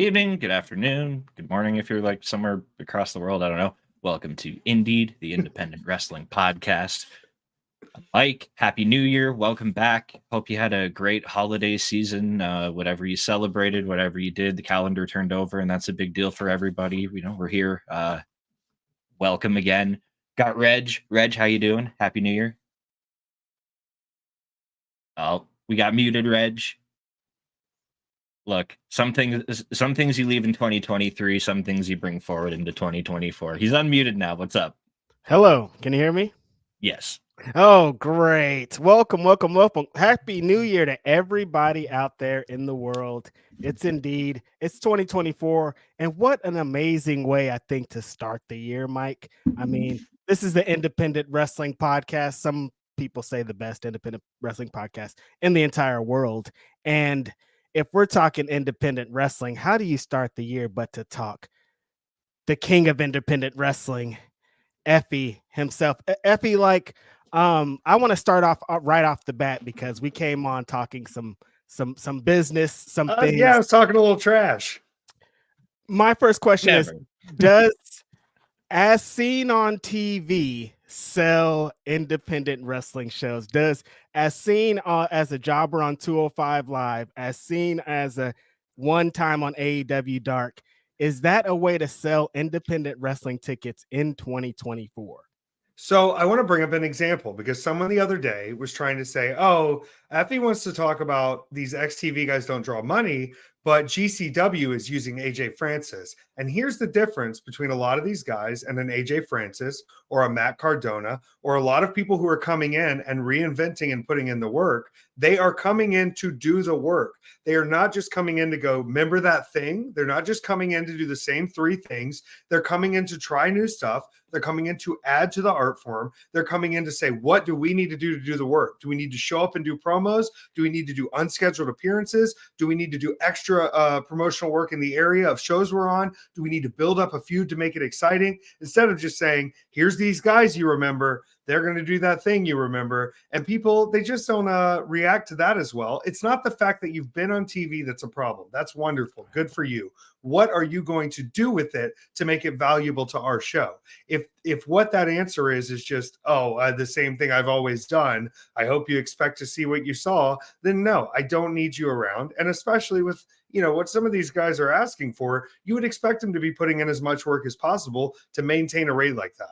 evening, good afternoon, good morning if you're like somewhere across the world. I don't know. Welcome to Indeed, the Independent Wrestling Podcast. Mike, Happy New Year. Welcome back. Hope you had a great holiday season. Whatever you celebrated, whatever you did, the calendar turned over, and that's a big deal for everybody. We're here. Welcome again. Got Reg. Reg, how you doing? Happy New Year. Oh, we got muted, Reg. Look, some things you leave in 2023, some things you bring forward into 2024. He's unmuted now. What's up? Hello, can you hear me? Yes. Oh, great. Welcome. Happy New Year to everybody out there in the world. It's 2024. And what an amazing way, I think, to start the year, Mike. I mean, this is the Independent Wrestling Podcast. Some people say the best independent wrestling podcast in the entire world. And if we're talking independent wrestling, how do you start the year but to talk the king of independent wrestling, Effy himself? Effy, I want to start off right off the bat because we came on talking some business, some things. Yeah, I was talking a little trash. My first question is, does As Seen on TV sell independent wrestling shows? Does As Seen as a jobber on 205 Live, As Seen as a one time on AEW Dark, is that a way to sell independent wrestling tickets in 2024? So I want to bring up an example because someone the other day was trying to say, oh, Effy wants to talk about these XTV guys don't draw money, but GCW is using AJ Francis. And here's the difference between a lot of these guys and an AJ Francis or a Matt Cardona or a lot of people who are coming in and reinventing and putting in the work. They are coming in to do the work. They are not just coming in to go, remember that thing? They're not just coming in to do the same three things. They're coming in to try new stuff. They're coming in to add to the art form. They're coming in to say, what do we need to do the work? Do we need to show up and do promos? Do we need to do unscheduled appearances? Do we need to do extra promotional work in the area of shows we're on? Do we need to build up a feud to make it exciting? Instead of just saying, here's these guys you remember, they're going to do that thing you remember. And people, they just don't react to that as well. It's not the fact that you've been on TV that's a problem. That's wonderful. Good for you. What are you going to do with it to make it valuable to our show? If what that answer is just, the same thing I've always done, I hope you expect to see what you saw, then no, I don't need you around. And especially with, what some of these guys are asking for, you would expect them to be putting in as much work as possible to maintain a rate like that.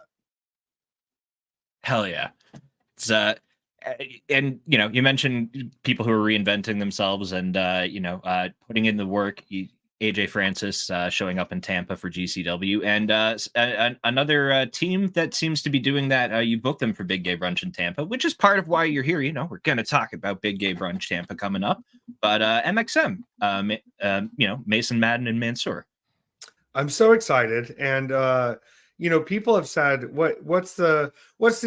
Hell yeah. It's and you mentioned people who are reinventing themselves and putting in the work. AJ Francis showing up in Tampa for GCW, and another team that seems to be doing that. You booked them for Big Gay Brunch in Tampa, which is part of why you're here. We're going to talk about Big Gay Brunch Tampa coming up, but MXM, Mason Madden and Mansoor. I'm so excited, and people have said, what's the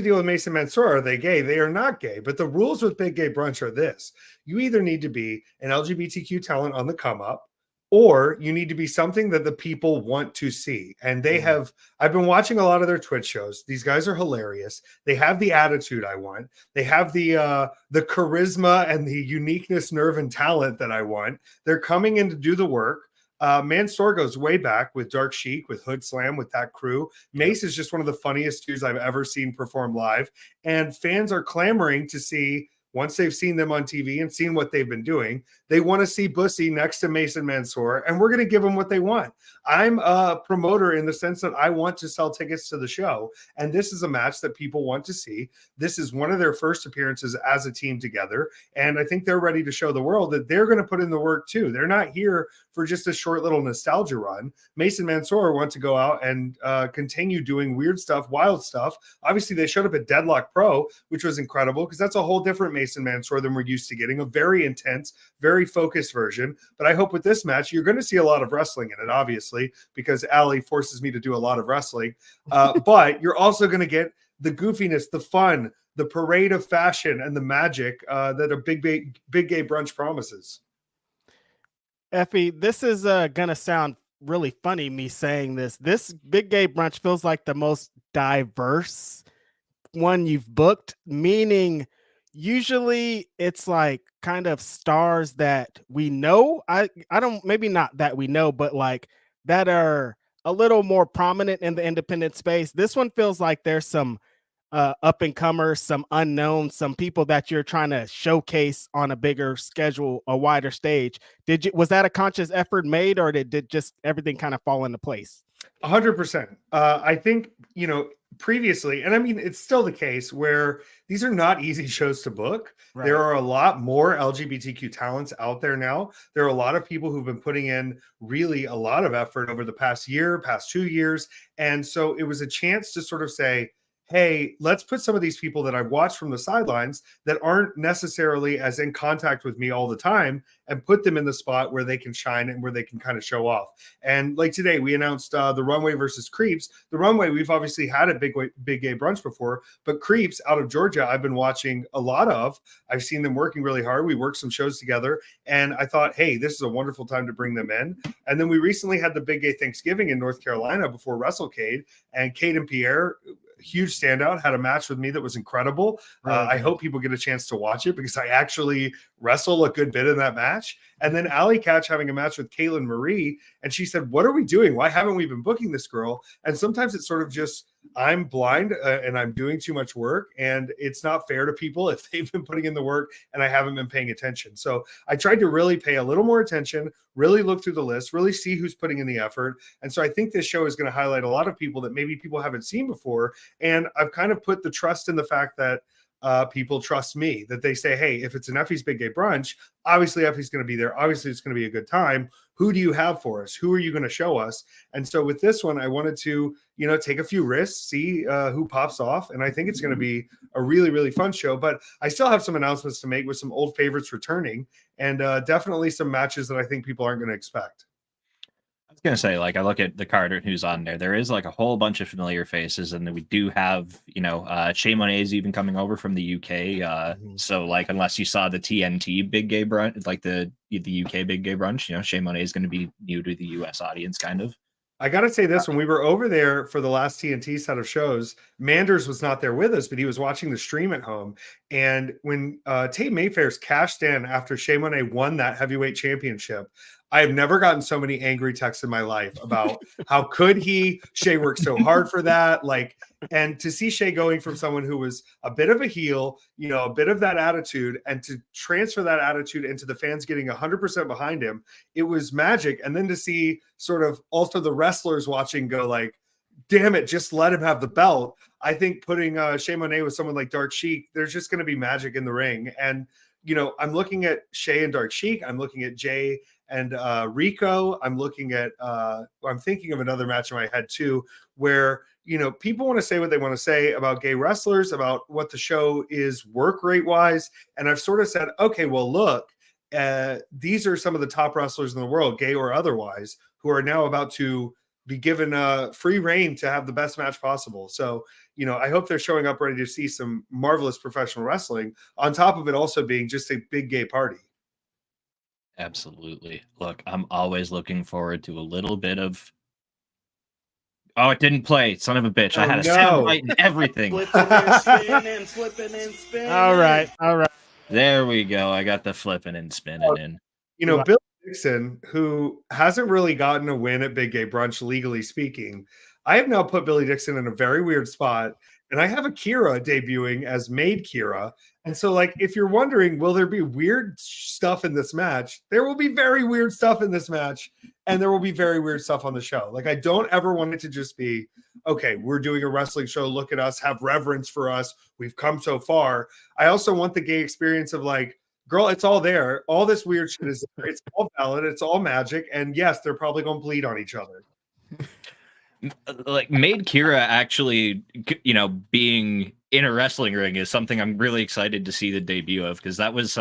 deal with Mason Mansoor? Are they gay? They are not gay. But the rules with Big Gay Brunch are this: you either need to be an LGBTQ talent on the come up, or you need to be something that the people want to see. And they have, I've been watching a lot of their Twitch shows. These guys are hilarious. They have the attitude I want. They have the charisma and the uniqueness, nerve, and talent that I want. They're coming in to do the work. Mansoor goes way back with Dark Sheik, with Hood Slam, with that crew. Mace is just one of the funniest dudes I've ever seen perform live. And fans are clamoring to see, once they've seen them on TV and seen what they've been doing, they want to see Bussy next to Mason Mansoor, and we're going to give them what they want. I'm a promoter in the sense that I want to sell tickets to the show, and this is a match that people want to see. This is one of their first appearances as a team together, and I think they're ready to show the world that they're going to put in the work too. They're not here for just a short little nostalgia run. Mason Mansoor wants to go out and continue doing weird stuff, wild stuff. Obviously, they showed up at Deadlock Pro, which was incredible because that's a whole different Mason Mansoor than we're used to getting, a very intense, very focused version. But I hope with this match, you're going to see a lot of wrestling in it, obviously, because Allie forces me to do a lot of wrestling. But you're also going to get the goofiness, the fun, the parade of fashion, and the magic that a big gay brunch promises. Effy, this is going to sound really funny, me saying this. This Big Gay Brunch feels like the most diverse one you've booked, meaning usually it's like kind of stars that we know. I don't, maybe not that we know, but like that are a little more prominent in the independent space. This one feels like there's some up and comers, some unknowns, some people that you're trying to showcase on a bigger schedule, a wider stage. Was that a conscious effort made, or did just everything kind of fall into place? 100%. I think, previously, and I mean, it's still the case where these are not easy shows to book. Right. There are a lot more LGBTQ talents out there now. There are a lot of people who've been putting in really a lot of effort over the past year, past 2 years. And so it was a chance to sort of say, hey, let's put some of these people that I've watched from the sidelines that aren't necessarily as in contact with me all the time and put them in the spot where they can shine and where they can kind of show off. And like today, we announced the Runway versus Creeps. The Runway, we've obviously had a big Gay Brunch before, but Creeps out of Georgia, I've been watching a lot of. I've seen them working really hard. We worked some shows together, and I thought, hey, this is a wonderful time to bring them in. And then we recently had the Big Gay Thanksgiving in North Carolina before WrestleCade, and Kate and Pierre, huge standout, had a match with me that was incredible. I hope people get a chance to watch it because I actually wrestle a good bit in that match. And then Allie Catch having a match with Kaylin Marie. And she said, what are we doing? Why haven't we been booking this girl? And sometimes it's sort of just, I'm blind and I'm doing too much work. And it's not fair to people if they've been putting in the work and I haven't been paying attention. So I tried to really pay a little more attention, really look through the list, really see who's putting in the effort. And so I think this show is going to highlight a lot of people that maybe people haven't seen before. And I've kind of put the trust in the fact that people trust me, that they say, hey, if it's an Effy's Big Gay Brunch, obviously Effy's going to be there. Obviously it's going to be a good time. Who do you have for us? Who are you going to show us? And so with this one, I wanted to, take a few risks, see who pops off. And I think it's going to be a really, really fun show. But I still have some announcements to make with some old favorites returning and definitely some matches that I think people aren't going to expect. I was gonna say, like, I look at the card who's on there. There is like a whole bunch of familiar faces, and then we do have, Shea Monet's even coming over from the UK. So like, unless you saw the TNT Big Gay Brunch, like the UK Big Gay Brunch, Shea Monet is going to be new to the US audience, kind of. I got to say this, when we were over there for the last TNT set of shows, Manders was not there with us, but he was watching the stream at home. And when Tate Mayfair's cashed in after Shea Monet won that heavyweight championship, I have never gotten so many angry texts in my life about how could he? Shea worked so hard for that. And to see Shea going from someone who was a bit of a heel, a bit of that attitude, and to transfer that attitude into the fans getting 100% behind him, it was magic. And then to see sort of also the wrestlers watching go like, damn it, just let him have the belt. I think putting Shea Monet with someone like Dark Sheik, there's just going to be magic in the ring. And, I'm looking at Shea and Dark Sheik. I'm looking at Jay and Rico. I'm looking at, I'm thinking of another match in my head too, where, people want to say what they want to say about gay wrestlers, about what the show is work rate wise. And I've sort of said, okay, well, look, these are some of the top wrestlers in the world, gay or otherwise, who are now about to be given free reign to have the best match possible. So, I hope they're showing up ready to see some marvelous professional wrestling on top of it also being just a big gay party. Absolutely. Look, I'm always looking forward to a little bit of. Oh, it didn't play. Son of a bitch. I had a sound bite and everything. Flipping and spinning. All right. There we go. I got the flipping and spinning in. Bill Dixon, who hasn't really gotten a win at Big Gay Brunch, legally speaking, I have now put Billy Dixon in a very weird spot. And I have Akira debuting as Maid Kira. And so, if you're wondering, will there be weird stuff in this match? There will be very weird stuff in this match. And there will be very weird stuff on the show. I don't ever want it to just be, okay, we're doing a wrestling show. Look at us, have reverence for us. We've come so far. I also want the gay experience of girl, it's all there. All this weird shit is there. It's all valid. It's all magic. And yes, they're probably going to bleed on each other. Maid Kira actually, being in a wrestling ring is something I'm really excited to see the debut of, because that was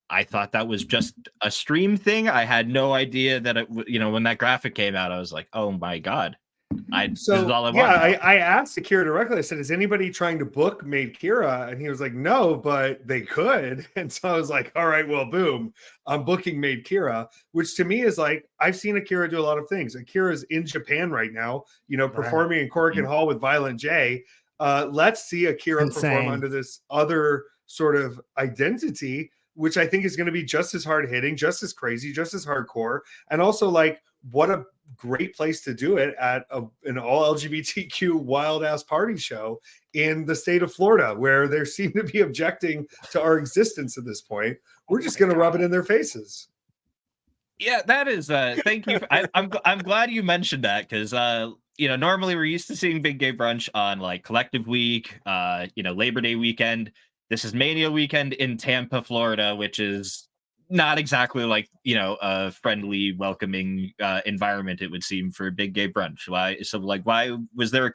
I thought that was just a stream thing. I had no idea that it, when that graphic came out, I was like, oh my God. This is all I want. I asked Akira directly. I said, is anybody trying to book Maid Kira? And he was like, no, but they could. And so I was like, all right, well, boom, I'm booking Maid Kira, which to me is I've seen Akira do a lot of things. Akira's in Japan right now, performing in Korakuen Hall with Violent J. Let's see Akira perform Insane. under this other sort of identity, which I think is going to be just as hard hitting, just as crazy, just as hardcore. And also, like, what a great place to do it at an all LGBTQ wild ass party show in the state of Florida, where they seem to be objecting to our existence at this point. We're just going to rub it in their faces. Yeah, that is. Thank you. I'm glad you mentioned that, because normally we're used to seeing Big Gay Brunch on like Collective Week, Labor Day weekend. This is Mania weekend in Tampa, Florida, which is not exactly like a friendly, welcoming environment, it would seem, for Big Gay Brunch. Why was there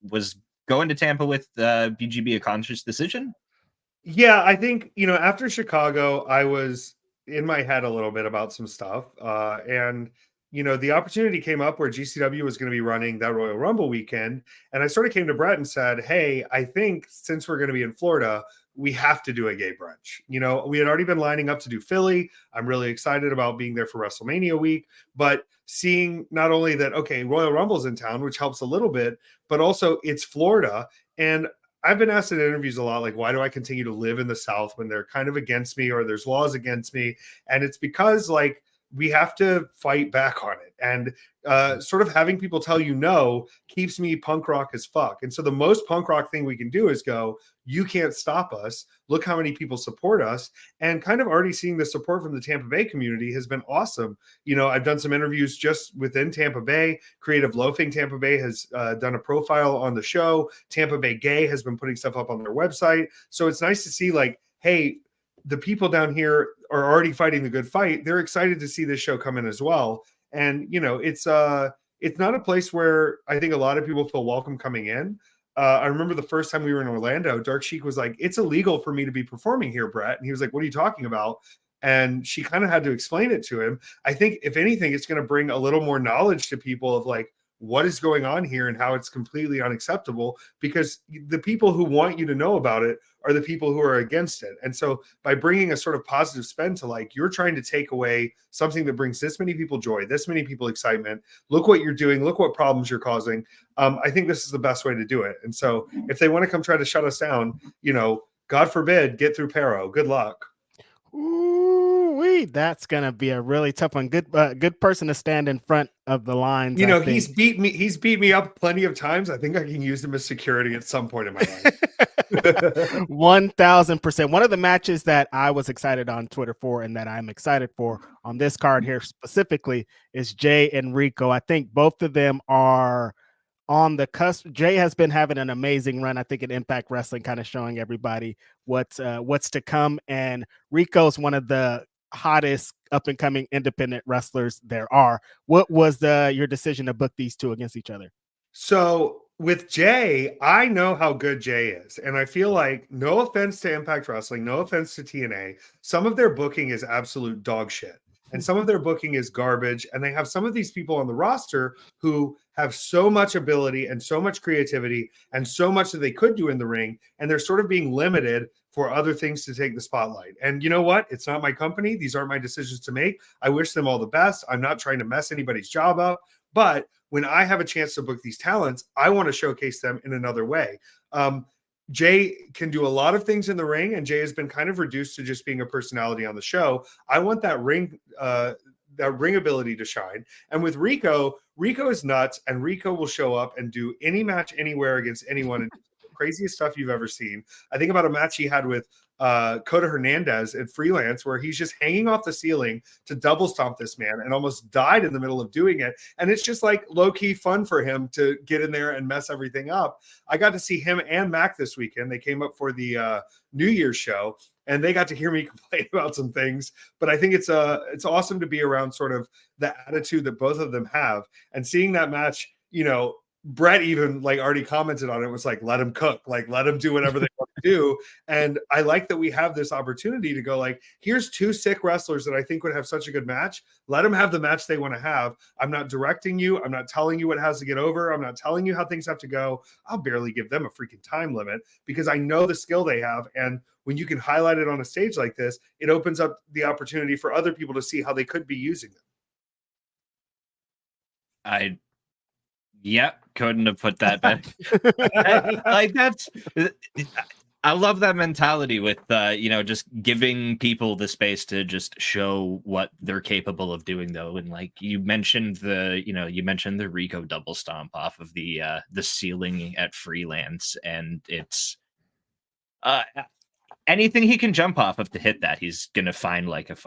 was going to Tampa with BGB a conscious decision? Yeah, I think after Chicago, I was in my head a little bit about some stuff, and the opportunity came up where GCW was going to be running that Royal Rumble weekend, and I sort of came to Brett and said, "Hey, I think since we're going to be in Florida, we have to do a gay brunch." We had already been lining up to do Philly. I'm really excited about being there for WrestleMania week, but seeing not only that, okay, Royal Rumble's in town, which helps a little bit, but also it's Florida. And I've been asked in interviews a lot, like, why do I continue to live in the South when they're kind of against me or there's laws against me? And it's because, like, we have to fight back on it. And sort of having people tell you no keeps me punk rock as fuck. And so the most punk rock thing we can do is go, you can't stop us. Look how many people support us. And kind of already seeing the support from the Tampa Bay community has been awesome. I've done some interviews just within Tampa Bay. Creative Loafing Tampa Bay has done a profile on the show. Tampa Bay Gay has been putting stuff up on their website. So it's nice to see, like, hey, the people down here are already fighting the good fight. They're excited to see this show come in as well. And, it's not a place where I think a lot of people feel welcome coming in. I remember the first time we were in Orlando, Dark Sheik was like, "It's illegal for me to be performing here, Brett." And he was like, "What are you talking about?" And she kind of had to explain it to him. I think if anything, it's going to bring a little more knowledge to people of like what is going on here and how it's completely unacceptable, because the people who want you to know about it are the people who are against it. And so by bringing a sort of positive spin to, like, you're trying to take away something that brings this many people joy, this many people excitement, look what you're doing, look what problems you're causing. I think this is the best way to do it. And so if they want to come try to shut us down, God forbid, get through Pero. Good luck. Ooh, that's gonna be a really tough one. Good person to stand in front of the lines. He's beat me up plenty of times. I think I can use him as security at some point in my life. 1000%. One of the matches that I was excited on Twitter for, and that I'm excited for on this card here specifically, is Jay and Rico. I think both of them are on the cusp. Jay has been having an amazing run, I think, in Impact Wrestling, kind of showing everybody what's to come. And Rico's one of the hottest up and coming independent wrestlers there are. What was your decision to book these two against each other? So with Jay, I know how good Jay is. And I feel like, no offense to Impact Wrestling, no offense to TNA, some of their booking is absolute dog shit. And some of their booking is garbage. And they have some of these people on the roster who have so much ability and so much creativity and so much that they could do in the ring. And they're sort of being limited for other things to take the spotlight. And you know what? It's not my company. These aren't my decisions to make. I wish them all the best. I'm not trying to mess anybody's job up. But when I have a chance to book these talents, I want to showcase them in another way. Jay can do a lot of things in the ring, and Jay has been kind of reduced to just being a personality on the show. I want that ring ability to shine. And with Rico is nuts, and Rico will show up and do any match anywhere against anyone. And the craziest stuff you've ever seen. I think about a match he had with Coda Hernandez at Freelance, where he's just hanging off the ceiling to double stomp this man and almost died in the middle of doing it. And it's just like low-key fun for him to get in there and mess everything up. I got to see him and Mac this weekend. They came up for the New Year's show, and they got to hear me complain about some things. But I think it's awesome to be around sort of the attitude that both of them have. And seeing that match, Brett even like already commented on it, was like, let him cook, like let him do whatever they want to do. And I like that we have this opportunity to go, like, here's two sick wrestlers that I think would have such a good match. Let them have the match they want to have. I'm not directing you. I'm not telling you what has to get over. I'm not telling you how things have to go. I'll barely give them a freaking time limit, because I know the skill they have. And when you can highlight it on a stage like this, it opens up the opportunity for other people to see how they could be using them. Yep, couldn't have put that better. Like that's, I love that mentality with just giving people the space to just show what they're capable of doing, though. And like you mentioned the Rico double stomp off of the ceiling at Freelance, and it's uh anything he can jump off of to hit that, he's gonna find like a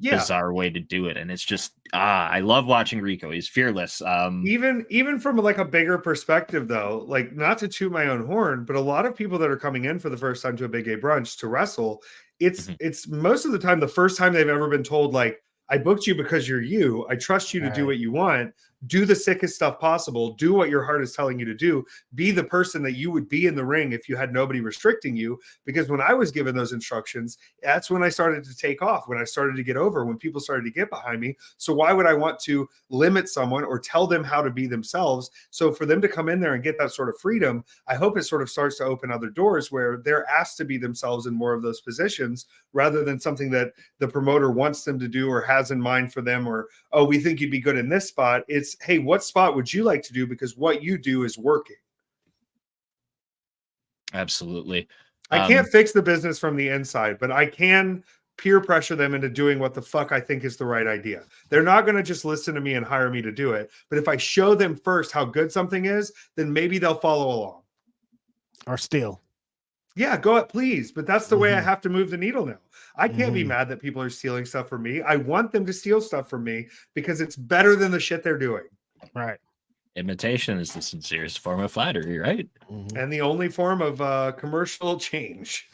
bizarre way to do it, and it's just I love watching Rico. He's fearless. Even from like a bigger perspective, though, like not to toot my own horn, but a lot of people that are coming in for the first time to a Big Gay Brunch to wrestle, it's most of the time the first time they've ever been told, like, I booked you because you're you. I trust you to do what you want. Do the sickest stuff possible. Do what your heart is telling you to do. Be the person that you would be in the ring if you had nobody restricting you. Because when I was given those instructions, that's when I started to take off, when I started to get over, when people started to get behind me. So why would I want to limit someone or tell them how to be themselves? So for them to come in there and get that sort of freedom, I hope it sort of starts to open other doors where they're asked to be themselves in more of those positions rather than something that the promoter wants them to do or has in mind for them, or, oh, we think you'd be good in this spot. It's, hey, what spot would you like to do? Because what you do is working. Absolutely. I can't fix the business from the inside, but I can peer pressure them into doing what the fuck I think is the right idea. They're not going to just listen to me and hire me to do it. But if I show them first how good something is, then maybe they'll follow along. Or steal. Yeah, go ahead, please. But that's the way I have to move the needle now. I can't be mad that people are stealing stuff from me. I want them to steal stuff from me because it's better than the shit they're doing. Right. Imitation is the sincerest form of flattery, right? And the only form of commercial change.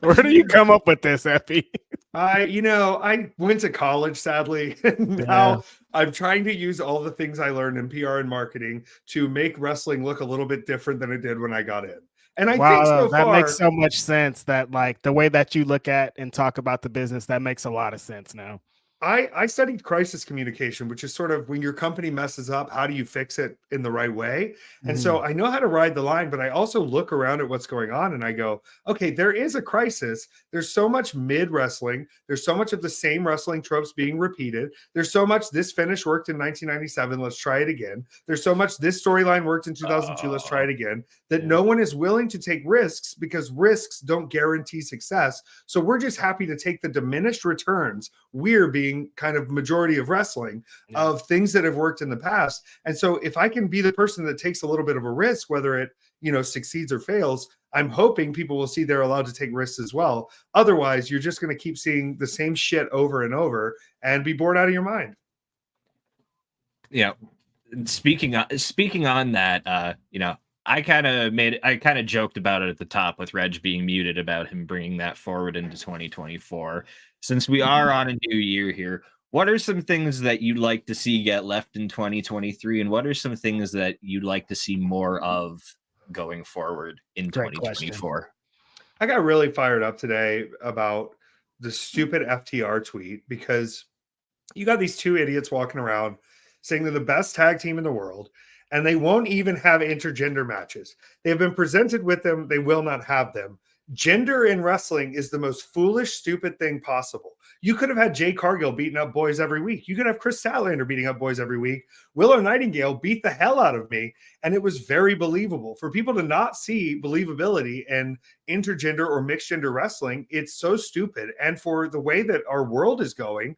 Where do you come up with this, Effy? I went to college, sadly. Now I'm trying to use all the things I learned in PR and marketing to make wrestling look a little bit different than it did when I got in. And I think so that far, makes so much sense, that like the way that you look at and talk about the business, that makes a lot of sense now. I studied crisis communication, which is sort of when your company messes up, how do you fix it in the right way? And so I know how to ride the line, but I also look around at what's going on and I go, okay, there is a crisis. There's so much mid wrestling. There's so much of the same wrestling tropes being repeated. There's so much this finish worked in 1997. Let's try it again. There's so much this storyline worked in 2002. Let's try it again. That no one is willing to take risks because risks don't guarantee success. So we're just happy to take the diminished returns. We're being kind of majority of wrestling of things that have worked in the past. And so if I can be the person that takes a little bit of a risk, whether it, succeeds or fails, I'm hoping people will see they're allowed to take risks as well. Otherwise, you're just going to keep seeing the same shit over and over and be bored out of your mind. Yeah. Speaking on that, I kind of joked about it at the top with Reg being muted about him bringing that forward into 2024. Since we are on a new year here, what are some things that you'd like to see get left in 2023? And what are some things that you'd like to see more of going forward in 2024? I got really fired up today about the stupid FTR tweet because you got these two idiots walking around saying they're the best tag team in the world, and they won't even have intergender matches. They've been presented with them. They will not have them. Gender in wrestling is the most foolish, stupid thing possible. You could have had Jay Cargill beating up boys every week. You could have Chris Statlander beating up boys every week. Willow Nightingale beat the hell out of me, and it was very believable. For people to not see believability in intergender or mixed gender wrestling, it's so stupid. And for the way that our world is going,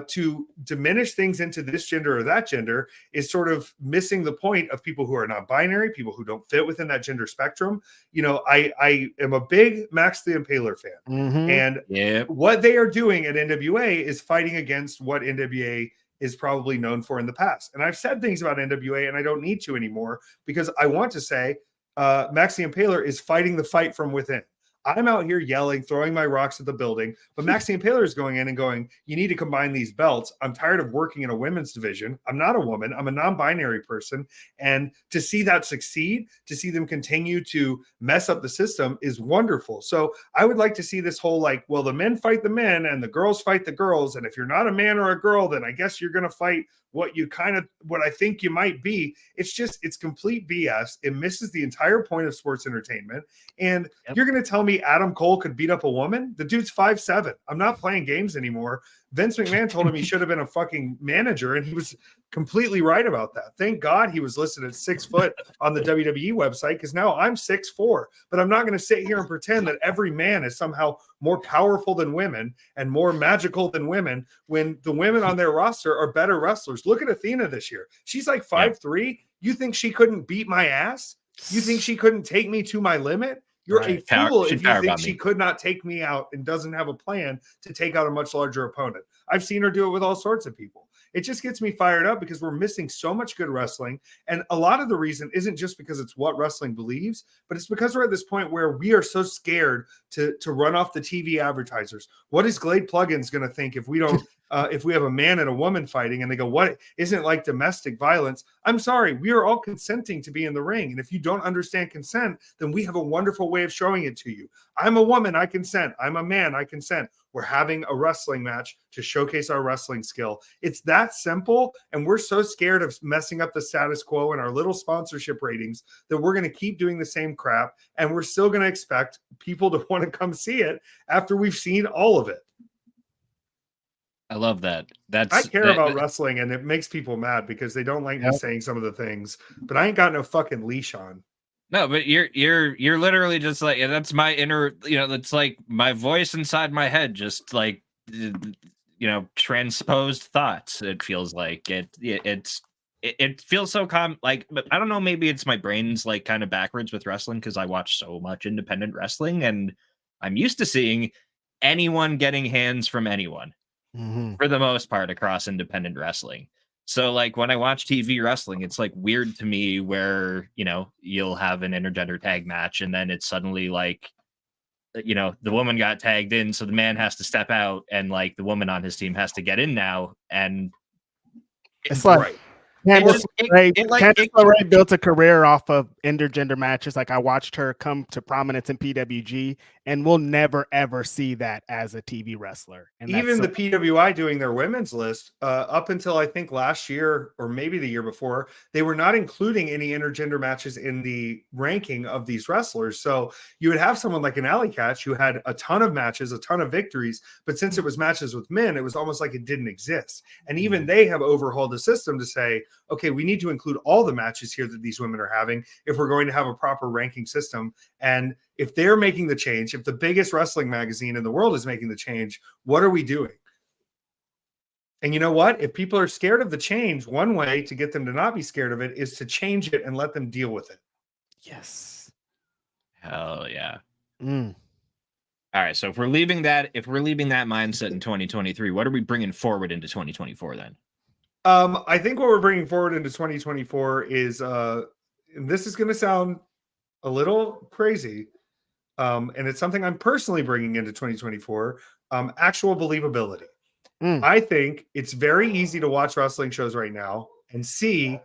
to diminish things into this gender or that gender is sort of missing the point of people who are non-binary, people who don't fit within that gender spectrum. I am a big Max the Impaler fan. And what they are doing at NWA is fighting against what NWA is probably known for in the past. And I've said things about NWA and I don't need to anymore because I want to say Max the Impaler is fighting the fight from within. I'm out here yelling, throwing my rocks at the building, but Max the Impaler is going in and going, you need to combine these belts. I'm tired of working in a women's division. I'm not a woman. I'm a non-binary person. And to see that succeed, to see them continue to mess up the system is wonderful. So I would like to see this whole the men fight the men and the girls fight the girls. And if you're not a man or a girl, then I guess you're going to fight what I think you might be. It's complete BS. It misses the entire point of sports entertainment. And you're going to tell me really Adam Cole could beat up a woman? The dude's 5'7". I'm not playing games anymore. Vince McMahon told him he should have been a fucking manager, and he was completely right about that. Thank God he was listed at 6 foot on the WWE website, because now I'm 6'4". But I'm not going to sit here and pretend that every man is somehow more powerful than women and more magical than women when the women on their roster are better wrestlers. Look at Athena this year. She's like 5'3". You think she couldn't beat my ass? You think she couldn't take me to my limit? You're a fool if you think she could not take me out and doesn't have a plan to take out a much larger opponent. I've seen her do it with all sorts of people. It just gets me fired up because we're missing so much good wrestling. And a lot of the reason isn't just because it's what wrestling believes, but it's because we're at this point where we are so scared to run off the TV advertisers. What is Glade Plugins going to think if we don't, if we have a man and a woman fighting and they go, what isn't like domestic violence? I'm sorry, we are all consenting to be in the ring. And if you don't understand consent, then we have a wonderful way of showing it to you. I'm a woman, I consent. I'm a man, I consent. We're having a wrestling match to showcase our wrestling skill. It's that simple. And we're so scared of messing up the status quo and our little sponsorship ratings that we're going to keep doing the same crap. And we're still going to expect people to want to come see it after we've seen all of it. I love that. I care about wrestling, and it makes people mad because they don't like me saying some of the things, but I ain't got no fucking leash on. No, but you're literally just like, that's my inner, that's like my voice inside my head, just like, transposed thoughts. It feels like it feels so but I don't know, maybe it's my brain's like kind of backwards with wrestling because I watch so much independent wrestling and I'm used to seeing anyone getting hands from anyone. For the most part across independent wrestling. So like when I watch TV wrestling, it's like weird to me where, you'll have an intergender tag match and then it's suddenly like, the woman got tagged in. So the man has to step out and like the woman on his team has to get in now. And it's like, right. Candice LeRae built a career off of intergender matches. Like I watched her come to prominence in PWG, and we'll never ever see that as a TV wrestler. And even the PWI doing their women's list up until I think last year or maybe the year before, they were not including any intergender matches in the ranking of these wrestlers. So you would have someone like an Alley Catch who had a ton of matches, a ton of victories, but since it was matches with men, it was almost like it didn't exist. And even they have overhauled the system to say, okay, we need to include all the matches here that these women are having if we're going to have a proper ranking system. And if they're making the change, if the biggest wrestling magazine in the world is making the change, what are we doing? And you know what? If people are scared of the change, one way to get them to not be scared of it is to change it and let them deal with it. Yes. Hell yeah. All right. So if we're leaving that mindset in 2023, what are we bringing forward into 2024 then? I think what we're bringing forward into 2024 is, and this is going to sound a little crazy, and it's something I'm personally bringing into 2024, actual believability. I think it's very easy to watch wrestling shows right now and see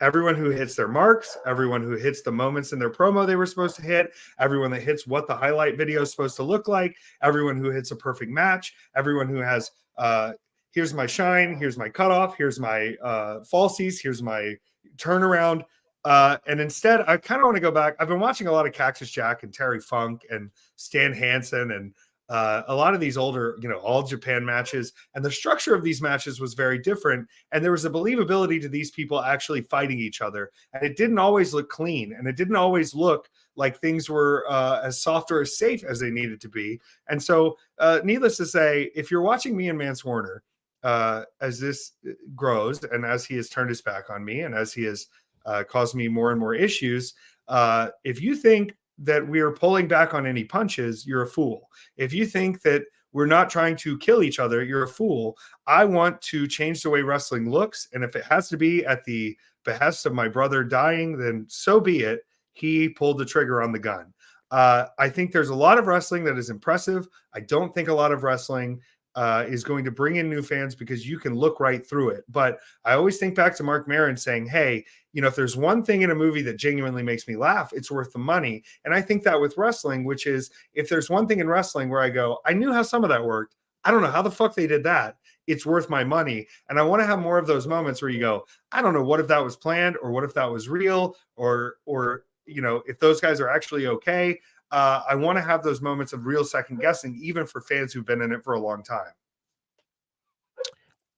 everyone who hits their marks, everyone who hits the moments in their promo they were supposed to hit, everyone that hits what the highlight video is supposed to look like, everyone who hits a perfect match, everyone who has here's my shine, here's my cutoff, here's my falsies, here's my turnaround. And instead, I kind of want to go back. I've been watching a lot of Cactus Jack and Terry Funk and Stan Hansen and a lot of these older, all Japan matches. And the structure of these matches was very different. And there was a believability to these people actually fighting each other. And it didn't always look clean. And it didn't always look like things were as soft or as safe as they needed to be. And so needless to say, if you're watching me and Mance Warner, as this grows and as he has turned his back on me and as he has caused me more and more issues, if you think that we are pulling back on any punches, you're a fool. If you think that we're not trying to kill each other, you're a fool. I want to change the way wrestling looks. And if it has to be at the behest of my brother dying, then so be it. He pulled the trigger on the gun. I think there's a lot of wrestling that is impressive. I don't think a lot of wrestling is going to bring in new fans because you can look right through it. But I always think back to Mark Maron saying, hey, if there's one thing in a movie that genuinely makes me laugh, it's worth the money. And I think that with wrestling, which is if there's one thing in wrestling where I go, I knew how some of that worked. I don't know how the fuck they did that. It's worth my money. And I want to have more of those moments where you go, I don't know what if that was planned or what if that was real or if those guys are actually okay. I want to have those moments of real second guessing, even for fans who've been in it for a long time.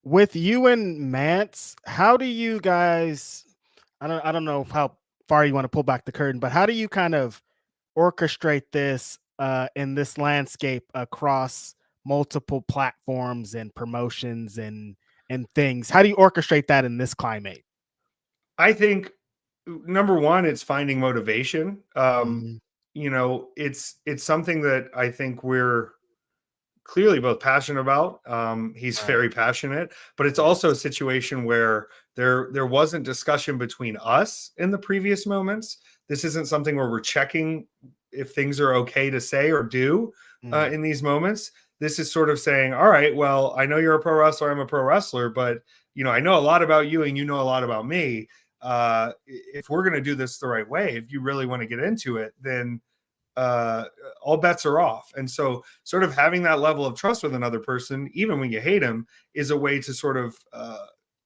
With you and Mance, how do you guys? I don't know how far you want to pull back the curtain, but how do you kind of orchestrate this in this landscape across multiple platforms and promotions and things? How do you orchestrate that in this climate? I think number one, it's finding motivation. Mhm. You know, it's something that I think we're clearly both passionate about. He's Right. very passionate, but it's also a situation where there wasn't discussion between us in the previous moments. This isn't something where we're checking if things are okay to say or do Mm. in these moments. This is sort of saying, all right, well, I know you're a pro wrestler, I'm a pro wrestler, but you know, I know a lot about you and you know a lot about me. If we're going to do this the right way, if you really want to get into it, then all bets are off. And so sort of having that level of trust with another person, even when you hate him, is a way to sort of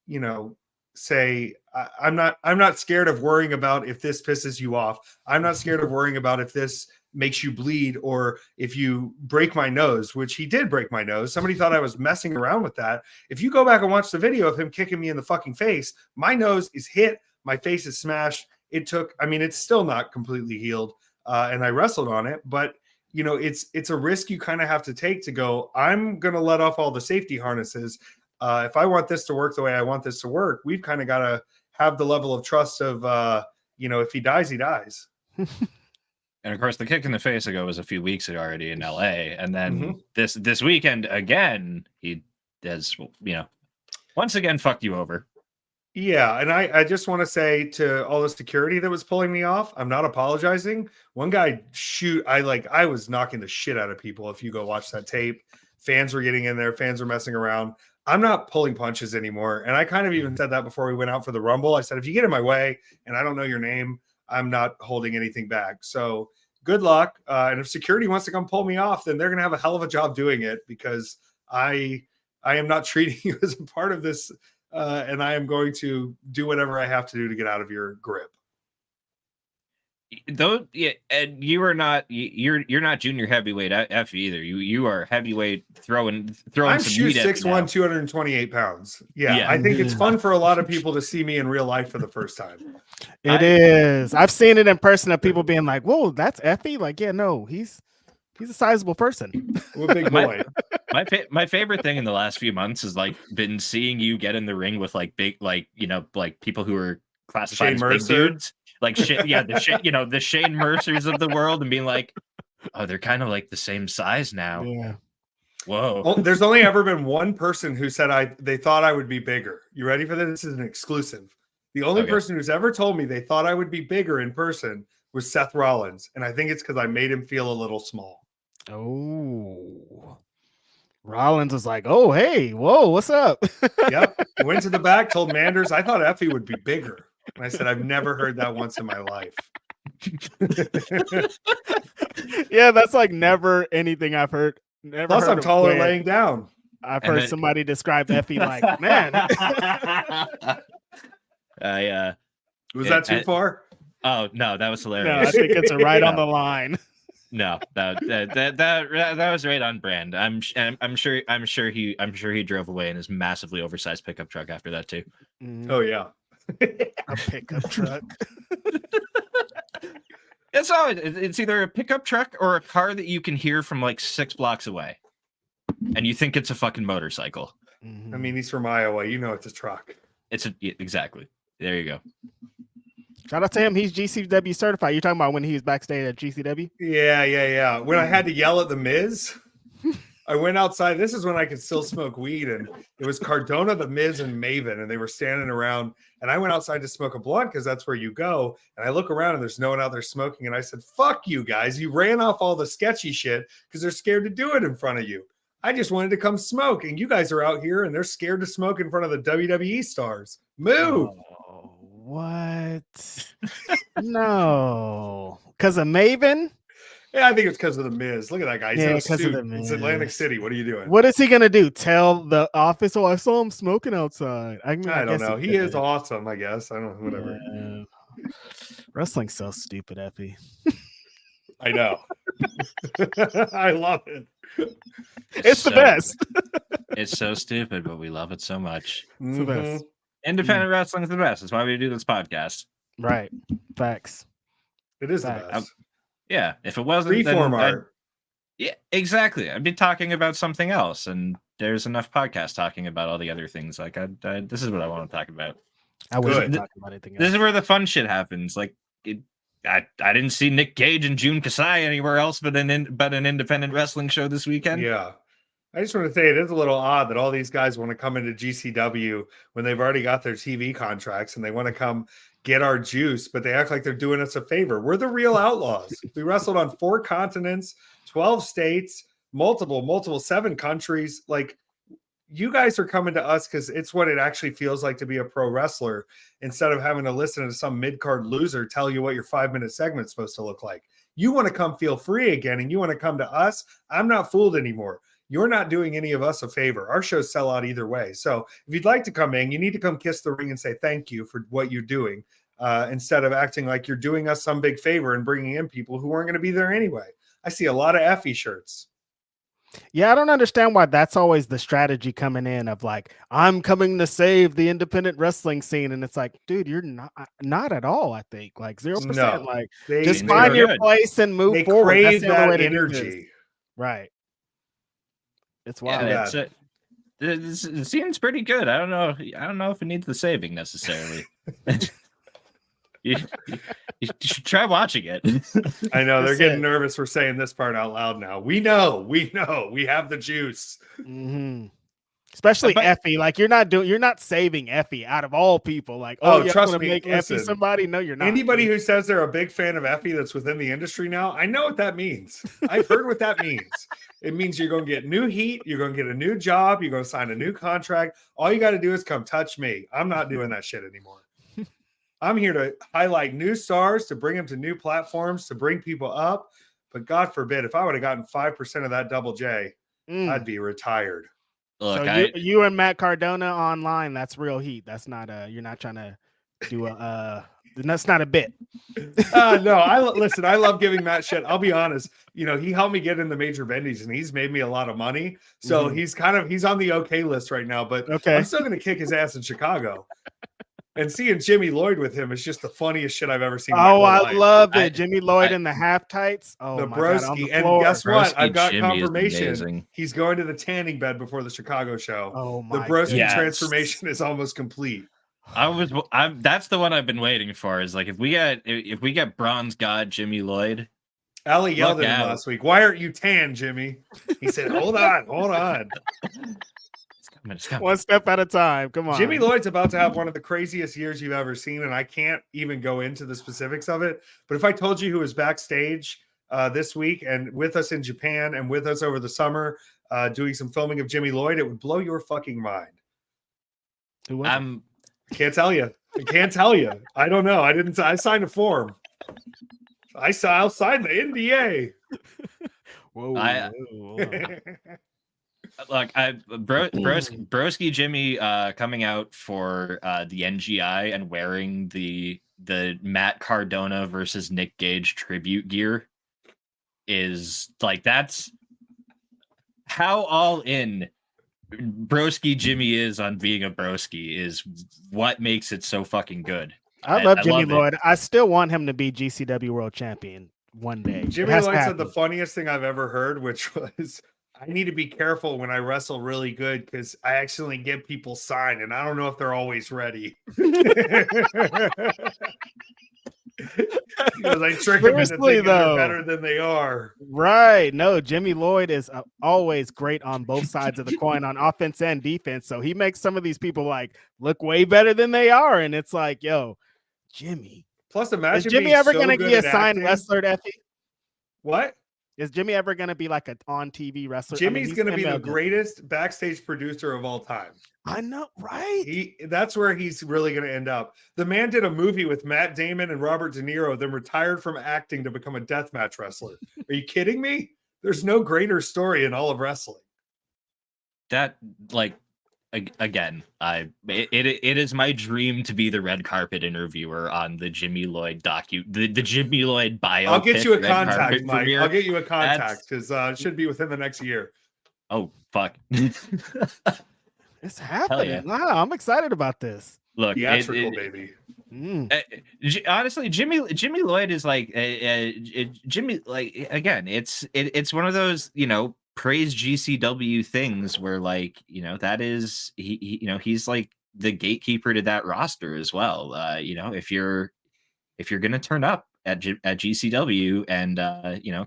you know, say I'm not scared of worrying about if this pisses you off. I'm not scared of worrying about if this makes you bleed or if you break my nose, which he did break my nose. Somebody thought I was messing around with that. If you go back and watch the video of him kicking me in the fucking face, my nose is hit, my face is smashed. It took, I mean, it's still not completely healed. And I wrestled on it, but you know, it's a risk you kind of have to take to go, I'm going to let off all the safety harnesses. If I want this to work the way I want this to work, we've kind of got to have the level of trust of, you know, if he dies, he dies. And of course, the kick in the face ago was a few weeks ago already in LA. And then this weekend again, he has, you know, once again fucked you over. Yeah, and I just want to say to all the security that was pulling me off, I'm not apologizing. One guy I was knocking the shit out of people. If you go watch that tape, fans were getting in there, fans were messing around. I'm not pulling punches anymore. And I kind of even said that before we went out for the Rumble. I said, if you get in my way and I don't know your name, I'm not holding anything back. So good luck. And if security wants to come pull me off, then they're going to have a hell of a job doing it because I am not treating you as a part of this. And I am going to do whatever I have to do to get out of your grip. Though, yeah, and you're not junior heavyweight F either. You are heavyweight throwing I'm some meat at 6'1", 228 pounds. Yeah, Yeah. I think it's fun for a lot of people to see me in real life for the first time. It is. I've seen it in person of people being like, "Whoa, that's Effy." Like, yeah, no, he's a sizable person. I'm a big boy. My favorite thing in the last few months has like been seeing you get in the ring with like big, like, you know, like people who are classified Shane as Mercer. big dudes, like shit, yeah, the Shane Mercers of the world, and being like, oh, they're kind of like the same size now. Yeah. Whoa. Well, there's only ever been one person who said they thought I would be bigger. You ready for this? This is an exclusive. The only person who's ever told me they thought I would be bigger in person was Seth Rollins, and I think it's because I made him feel a little small. Oh. Rollins was like, "Oh, hey, whoa, what's up?" Yep. Went to the back, told Manders, I thought Effy would be bigger. And I said, I've never heard that once in my life. Yeah, that's like never anything I've heard. Never. Plus, heard I'm of taller Glenn. laying down. I've heard somebody describe Effy like, man. Was that too far? Oh no, that was hilarious. No, I think it's right on the line. No, that was right on brand. I'm sure he drove away in his massively oversized pickup truck after that too. Oh yeah, a pickup truck. It's either a pickup truck or a car that you can hear from like 6 blocks away, and you think it's a fucking motorcycle. I mean, he's from Iowa. You know, it's a truck. Exactly. There you go. Shout out to him. He's GCW certified. You're talking about when he was backstage at GCW? Yeah. When I had to yell at The Miz, I went outside. This is when I could still smoke weed. And it was Cardona, The Miz, and Maven. And they were standing around. And I went outside to smoke a blunt because that's where you go. And I look around and there's no one out there smoking. And I said, fuck you guys. You ran off all the sketchy shit because they're scared to do it in front of you. I just wanted to come smoke. And you guys are out here and they're scared to smoke in front of the WWE stars. Move. Oh, what? No. Because of Maven? Yeah, I think it's because of The Miz. Look at that guy. He's in a suit. Of the Miz. It's Atlantic City. What are you doing? What is he going to do? Tell the office, oh, I saw him smoking outside. I don't know. He is awesome, I guess. I don't know. Whatever. Wrestling's so stupid, Effy. I know. I love it. It's the best. It's so stupid, but we love it so much. It's the best. Independent wrestling is the best. That's why we do this podcast. Right. Facts. It is the Facts. best. Yeah. If it wasn't, Freeform then art. yeah, exactly. I'd be talking about something else, and there's enough podcasts talking about all the other things. Like, this is what I want to talk about. I wasn't Good. talking about anything else. This is where the fun shit happens. Like, I didn't see Nick Gage and June Kasai anywhere else but an independent wrestling show this weekend. Yeah. I just want to say it is a little odd that all these guys want to come into GCW when they've already got their TV contracts and they want to come get our juice, but they act like they're doing us a favor. We're the real outlaws. We wrestled on 4 continents, 12 states, multiple 7 countries. Like, you guys are coming to us because it's what it actually feels like to be a pro wrestler instead of having to listen to some mid-card loser tell you what your 5-minute segment's supposed to look like. You want to come feel free again and you want to come to us. I'm not fooled anymore. You're not doing any of us a favor. Our shows sell out either way. So if you'd like to come in, you need to come kiss the ring and say thank you for what you're doing instead of acting like you're doing us some big favor and bringing in people who aren't going to be there anyway. I see a lot of Effy shirts. Yeah, I don't understand why that's always the strategy coming in of like, I'm coming to save the independent wrestling scene. And it's like, dude, you're not at all, I think. Like 0%. No, like they- just they find are your good. place and move They forward. crave That's the only way that to do this. energy. Right. It's wild. Yeah, Yeah. it seems pretty good. I don't know if it needs the saving necessarily. you should try watching it. I know they're That's getting it. nervous for saying this part out loud now. We know, we have the juice. Mhm. Especially But- Effy. Like you're not saving Effy out of all people. Like, oh, you're trust gonna me, make listen, Effy somebody. No, you're not. Anybody who says they're a big fan of Effy that's within the industry now, I know what that means. I've heard what that means. It means you're going to get new heat. You're going to get a new job. You're going to sign a new contract. All you got to do is come touch me. I'm not doing that shit anymore. I'm here to highlight new stars, to bring them to new platforms, to bring people up. But God forbid, if I would have gotten 5% of that double J, I'd be retired. Look, So you and Matt Cardona online, that's real heat. That's not you're not trying to do that's not a bit. No, I love giving Matt shit. I'll be honest. You know, he helped me get in the major bendies and he's made me a lot of money. So he's on the okay list right now, but I'm still going to kick his ass in Chicago. And seeing Jimmy Lloyd with him is just the funniest shit I've ever seen. Oh, I love it. Jimmy Lloyd in the half tights. Oh, the my God, on broski. the And floor. guess what? I've got Jimmy is confirmation. amazing. He's going to the tanning bed before the Chicago show. Oh, the my broski Yes. transformation is almost complete. That's the one I've been waiting for. Is like if we get Bronze God Jimmy Lloyd. Allie yelled Look at him out. last week. Why aren't you tan, Jimmy? He said, hold on. It's coming. One step at a time. Come on. Jimmy Lloyd's about to have one of the craziest years you've ever seen, and I can't even go into the specifics of it. But if I told you who was backstage this week and with us in Japan and with us over the summer doing some filming of Jimmy Lloyd, it would blow your fucking mind. Who was it? I can't tell you. I don't know. I signed a form. I'll sign the NDA. Whoa. Look, Broski Jimmy coming out for the NGI and wearing the Matt Cardona versus Nick Gage tribute gear is like, that's how all in Broski Jimmy is on being a broski is what makes it so fucking good. I love Jimmy love it. Lloyd. I still want him to be GCW World Champion one day. Jimmy Lloyd said the funniest thing I've ever heard, which was, I need to be careful when I wrestle really good because I accidentally get people signed, and I don't know if they're always ready. Because I trick them into Seriously, thinking they're though. better than they are. Right. No, Jimmy Lloyd is always great on both sides of the coin on offense and defense. So he makes some of these people like look way better than they are. And it's like, yo, Jimmy. Plus, imagine Is Jimmy being ever so going to good be a at signed acting. wrestler, Effy? What? Is Jimmy ever going to be like an on TV wrestler? Jimmy's going to be the MLW. greatest backstage producer of all time. I know, right? That's where he's really going to end up. The man did a movie with Matt Damon and Robert De Niro, then retired from acting to become a deathmatch wrestler. Are you kidding me? There's no greater story in all of wrestling. That, like, again, it is my dream to be the red carpet interviewer on the Jimmy Lloyd the Jimmy Lloyd biopic. I'll get you a red contact, carpet Mike. premiere. I'll get you a contact because it should be within the next year. Oh fuck! It's happening. yeah. Wow, I'm excited about this. Look, Theatrical, baby. Honestly, Jimmy Lloyd is like Jimmy. Like again, it's one of those praise GCW things where like that is he's like the gatekeeper to that roster as well. If you're gonna turn up at GCW and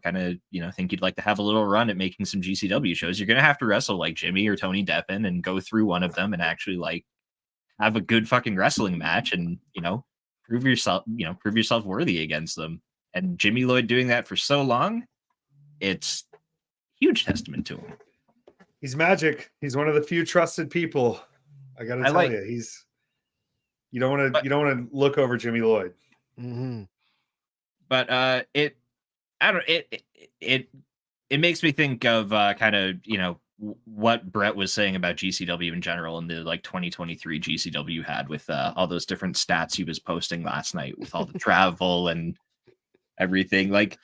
kind of think you'd like to have a little run at making some GCW shows, you're gonna have to wrestle like Jimmy or Tony Deppen and go through one of them and actually like have a good fucking wrestling match and prove yourself worthy against them. And Jimmy Lloyd doing that for so long, it's huge testament to him. He's magic. He's one of the few trusted people. I gotta tell you, you don't want to look over Jimmy Lloyd. Mm-hmm. But it makes me think of kind of what Brett was saying about GCW in general in the like 2023 GCW had with all those different stats he was posting last night with all the travel and everything. Like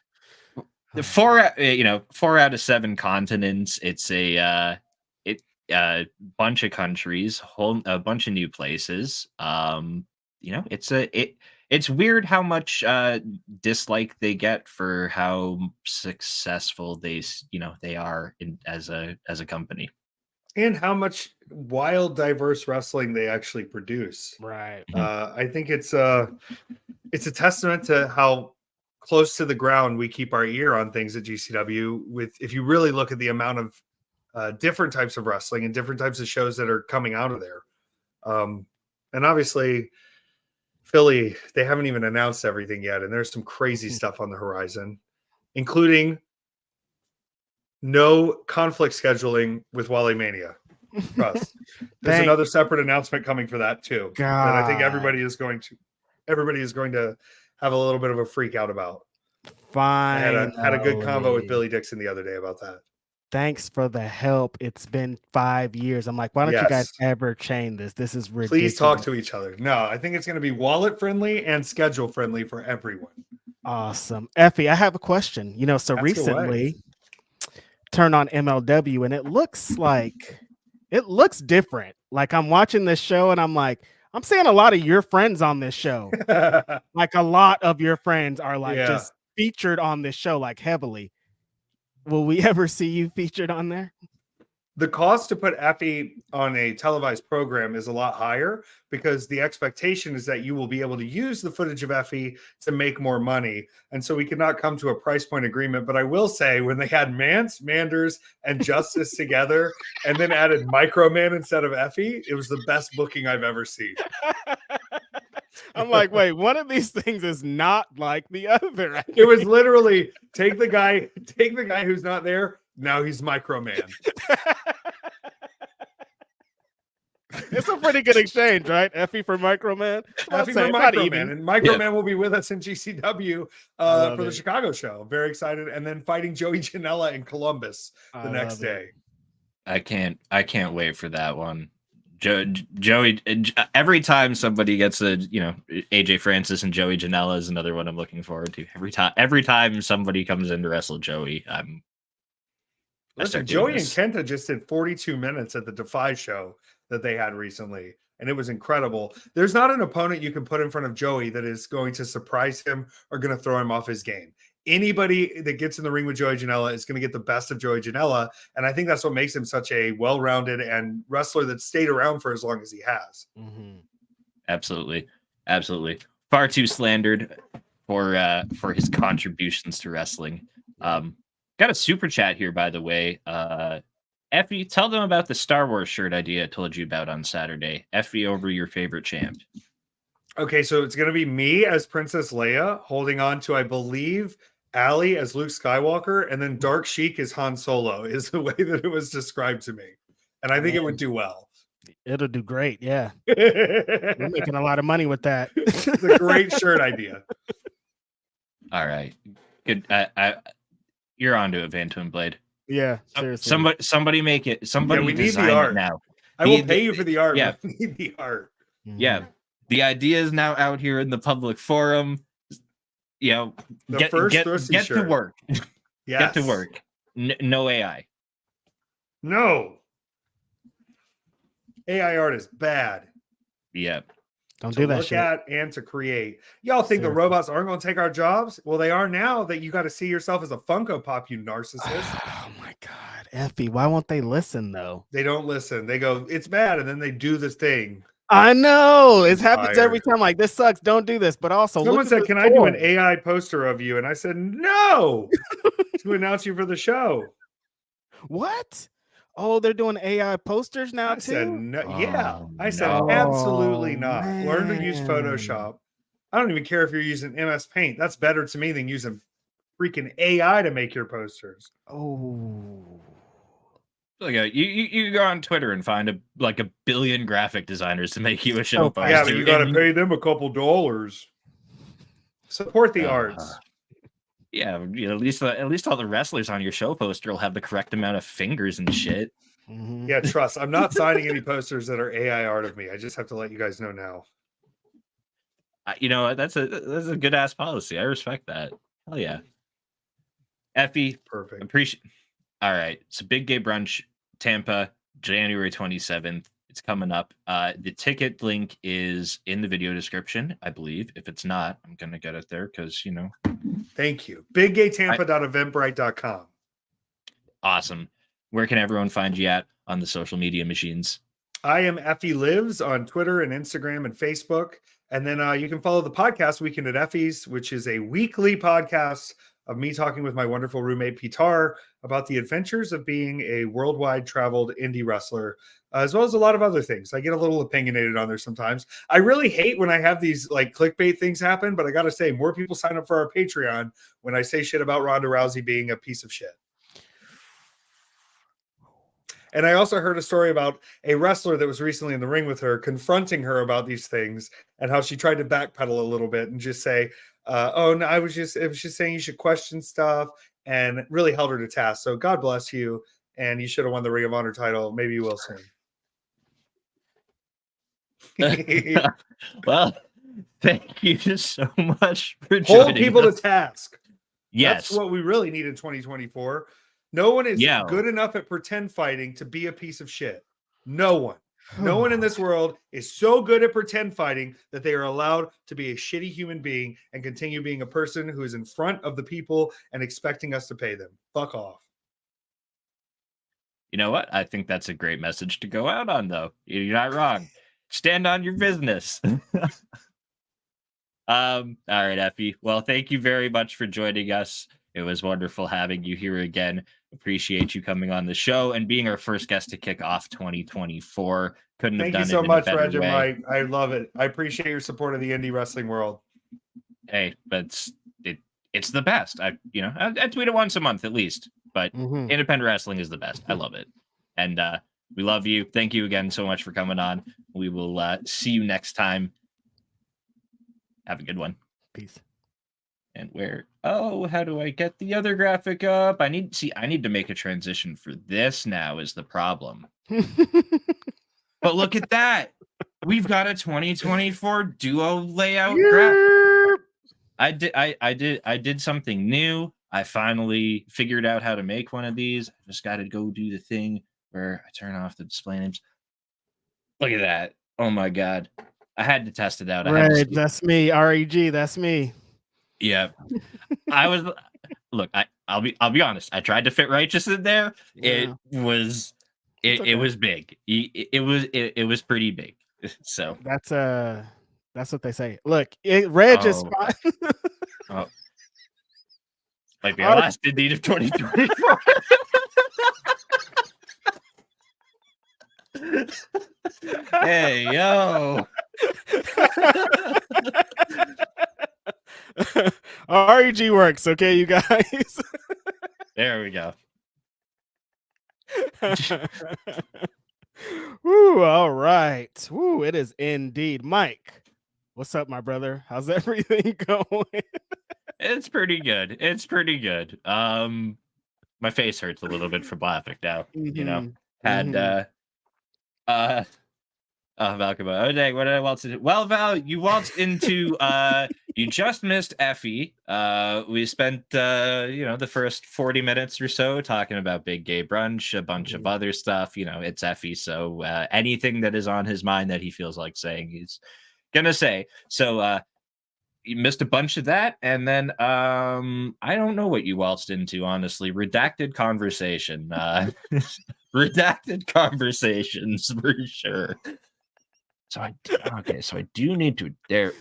the 4 out of 7 continents. It's a bunch of countries, a bunch of new places. It's weird how much dislike they get for how successful they are as a company, and how much wild, diverse wrestling they actually produce. Right. I think it's a testament to how close to the ground we keep our ear on things at GCW. If you really look at the amount of different types of wrestling and different types of shows that are coming out of there, and obviously Philly, they haven't even announced everything yet, and there's some crazy stuff on the horizon, including no conflict scheduling with Wally Mania. Trust. There's another separate announcement coming for that too. God. That I think everybody is going to have a little bit of a freak out about. Fine. I had a good convo with Billy Dixon the other day about that. Thanks for the help. It's been 5 years. I'm like, why don't you guys ever change this? This is ridiculous. Please talk to each other. No, I think it's going to be wallet friendly and schedule friendly for everyone. Awesome. Effy, I have a question. So recently turned on MLW and it looks different. Like I'm watching this show and I'm like, I'm seeing a lot of your friends on this show. Like a lot of your friends are like just featured on this show, like heavily. Will we ever see you featured on there? The cost to put Effy on a televised program is a lot higher because the expectation is that you will be able to use the footage of Effy to make more money. And so we could not come to a price point agreement. But I will say when they had Mance, Manders, and Justice together and then added Microman instead of Effy, it was the best booking I've ever seen. I'm like, wait, one of these things is not like the other. It was literally take the guy who's not there. Now he's Microman. It's a pretty good exchange, right? Effy for Microman. Effy for Microman. And Microman will be with us in GCW for the Chicago show. Very excited. And then fighting Joey Janela in Columbus the next day. I can't wait for that one. Joey, every time somebody gets AJ Francis and Joey Janela is another one I'm looking forward to. Every time somebody comes in to wrestle Joey, Listen, Joey and Kenta just did 42 minutes at the Defy show that they had recently, and it was incredible. There's not an opponent you can put in front of Joey that is going to surprise him or going to throw him off his game. Anybody that gets in the ring with Joey Janela is going to get the best of Joey Janela, and I think that's what makes him such a well-rounded and wrestler that stayed around for as long as he has. Mm-hmm. Absolutely. Far too slandered for his contributions to wrestling. Got a super chat here, by the way. Effy, tell them about the Star Wars shirt idea I told you about on Saturday. Effy over your favorite champ. Okay, so it's going to be me as Princess Leia holding on to, I believe, Allie as Luke Skywalker, and then Dark Sheik as Han Solo is the way that it was described to me. And I think it would do well. It'll do great, yeah. We're making a lot of money with that. It's a great shirt idea. All right. Good. You're onto it, Van Twin Blade. Yeah, seriously. Somebody make it. Somebody we need design the art it now. I will pay you for the art. Yeah. But I need the art. Yeah. The idea is now out here in the public forum. You know, The first Thrusty get to shirt. work. Yes. Get to work. No AI. No. AI art is bad. Yeah. Don't To do that look shit. at and to create. Y'all think the Seriously. robots aren't going to take our jobs? Well, they are now that you got to see yourself as a Funko Pop, you narcissist. Oh my God, Effy, why won't they listen though? They don't listen. They go, it's bad. And then they do this thing. I know it I'm happens every tired. time. Like, this sucks. Don't do this. But also, Someone look at said, this can I do an toy. AI poster of you? And I said, no, to announce you for the show. What? Oh, they're doing AI posters now I said, too. no. Yeah. Oh, I said, no. absolutely Oh, not. Learn to use man. Photoshop. I don't even care if you're using MS Paint. That's better to me than using freaking AI to make your posters. Oh, Like you go on Twitter and find a billion graphic designers to make you a show So poster. Yeah, but you got to and- pay them $2. Support the arts. Yeah, you know, at least all the wrestlers on your show poster will have the correct amount of fingers and shit. mhm. Yeah, trust. I'm not signing any posters that are AI art of me. I just have to let you guys know now. You know, that's a good ass policy. I respect that. Hell yeah. Effy, Perfect. appreciate. All right, so Big Gay Brunch, Tampa, January 27th. It's coming up. The ticket link is in the video description, I believe. If it's not, I'm gonna get it there because you know. Thank you. BigGayTampa.eventbrite.com. Awesome. Where can everyone find you at on the social media machines? I am Effy Lives on Twitter and Instagram and Facebook. And then you can follow the podcast Weekend at Effy's, which is a weekly podcast of me talking with my wonderful roommate Pitar about the adventures of being a worldwide traveled indie wrestler, as well as a lot of other things. I get a little opinionated on there sometimes. I really hate when I have these like clickbait things happen, but I got to say, more people sign up for our Patreon when I say shit about Ronda Rousey being a piece of shit. And I also heard a story about a wrestler that was recently in the ring with her, confronting her about these things and how she tried to backpedal a little bit and just say, "Oh no, it was just saying you should question stuff," and really held her to task. So God bless you, and you should have won the Ring of Honor title. Maybe you will soon. Well, thank you so much for Hold joining people us. to task. Yes. That's what we really need in 2024. No one is Yeah. good enough at pretend fighting to be a piece of shit. No one. No one in this world is so good at pretend fighting that they are allowed to be a shitty human being and continue being a person who is in front of the people and expecting us to pay them. Fuck off. You know what? I think that's a great message to go out on, though. You're not wrong. Stand on your business. All right, Effy. Well, thank you very much for joining us. It was wonderful having you here again. Appreciate you coming on the show and being our first guest to kick off 2024. Couldn't have Thank done you so it much, in a Reg better and way. Mike. I love it. I appreciate your support of the indie wrestling world. Hey, but it's the best. I tweet it once a month at least, but Mhm. independent wrestling is the best. I love it. And we love you. Thank you again so much for coming on. We will see you next time. Have a good one. Peace. And how do I get the other graphic up? I need to make a transition for this now is the problem. But look at that. We've got a 2024 duo layout graphic. I did something new. I finally figured out how to make one of these. I just got to go do the thing where I turn off the display names. Look at that. Oh my God. I had to test it out. I had to Reg, see- that's me. REG, that's me. Yeah. I'll be honest. I tried to fit Righteous in there. Yeah. It was okay. it was big. It was pretty big. So That's what they say. Look, Reg is Oh. fine. oh. Might be our last Indeed of 2024. Hey yo. REG works, okay, you guys. There we go. Woo, all right. Woo, it is indeed. Mike, what's up, my brother? How's everything going? It's pretty good. It's pretty good. My face hurts a little bit from laughing now. You know, Mhm, had mhm. Val, oh dang, what did I waltz into? Well, Val, you waltzed into you just missed Effy. We spent the first 40 minutes or so talking about Big Gay Brunch, a bunch of other stuff. It's Effy, so anything that is on his mind that he feels like saying, he's gonna say. So you missed a bunch of that, and then I don't know what you waltzed into, honestly. Redacted conversation. Redacted conversations for sure. So I do need to there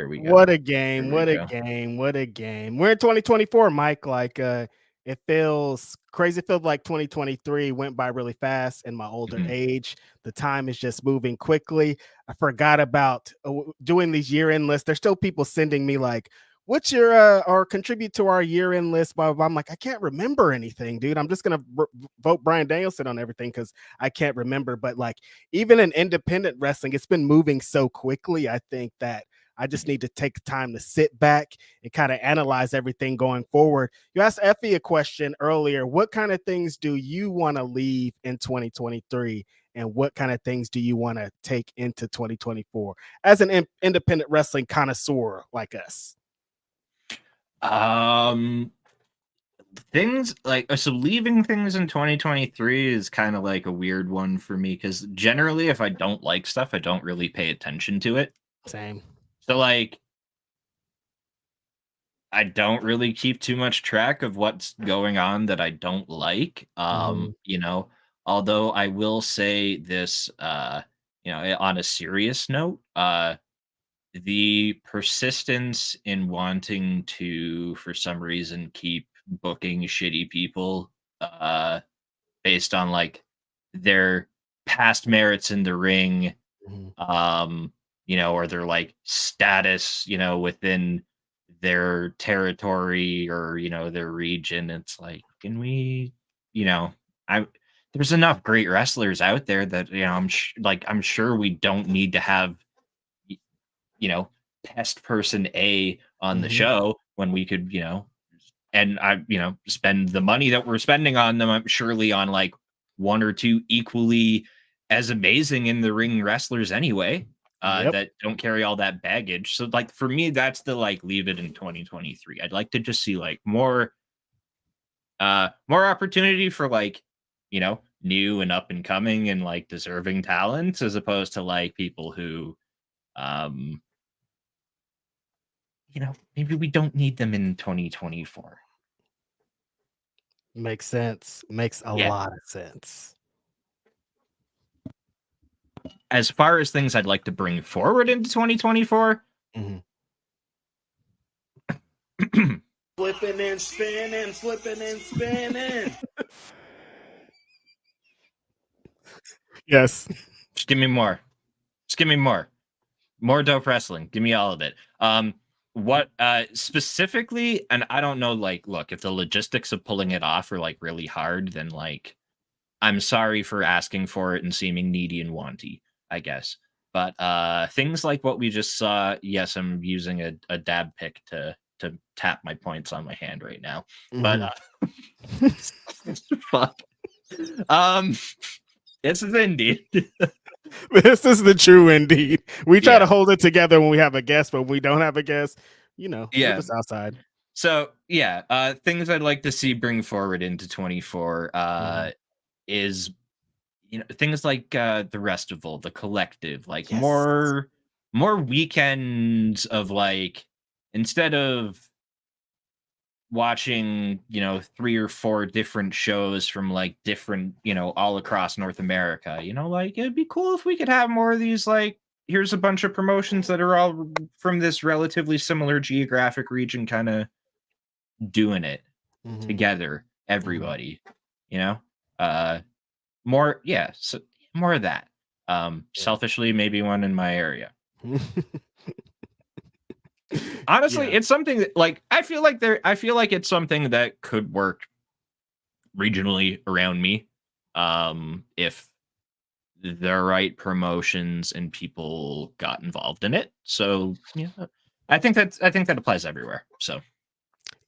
we go. What a game. There we What a go. game. What a game. We're in 2024, Mike. Like it feels crazy. It feels like 2023 went by really fast in my older Mhm. age. The time is just moving quickly. I forgot about doing these year-end lists. There's still people sending me like, what's your or contribute to our year-end list? Blah, blah, blah. I'm like, I can't remember anything, dude. I'm just gonna vote Brian Danielson on everything because I can't remember. But like, even in independent wrestling, it's been moving so quickly. I think that I just need to take time to sit back and kind of analyze everything going forward. You asked Effy a question earlier. What kind of things do you want to leave in 2023? And what kind of things do you want to take into 2024 as an independent wrestling connoisseur like us? Things like so leaving things in 2023 is kind of like a weird one for me because generally if I don't like stuff, I don't really pay attention to it. Same. So like I don't really keep too much track of what's going on that I don't like. Although I will say this on a serious note, the persistence in wanting to, for some reason, keep booking shitty people based on like their past merits in the ring, or their like status, within their territory or their region. It's like, can we, I there's enough great wrestlers out there that I'm sure we don't need to have pest person A on the show when we could, and spend the money that we're spending on them, I'm surely on like one or two equally as amazing in the ring wrestlers anyway, that don't carry all that baggage. So like for me, that's the like leave it in 2023. I'd like to just see like more opportunity for like, new and up and coming and like deserving talents as opposed to like people who maybe we don't need them in 2024. Makes sense. Makes a lot of sense. As far as things I'd like to bring forward into 2024, flipping and spinning, flipping and spinning. Yes. Just give me more. Just give me more. More dope wrestling. Give me all of it. What specifically, and I don't know, like, look, if the logistics of pulling it off are like really hard, then like I'm sorry for asking for it and seeming needy and wanty, I guess. But things like what we just saw, yes, I'm using a dab pick to tap my points on my hand right now. But fuck. This is indeed. This is the true indeed. We try to hold it together when we have a guest, but we don't have a guest. Leave us outside. So things I'd like to see bring forward into 24 is things like the Restival, the Collective, like more weekends of like, instead of watching 3 or 4 different shows from like different all across North America, like it'd be cool if we could have more of these, like here's a bunch of promotions that are all from this relatively similar geographic region kind of doing it together, everybody, more so more of that. Selfishly, maybe one in my area. Honestly, it's something that like I feel like it's something that could work regionally around me, if the right promotions and people got involved in it. So yeah, I think that applies everywhere. So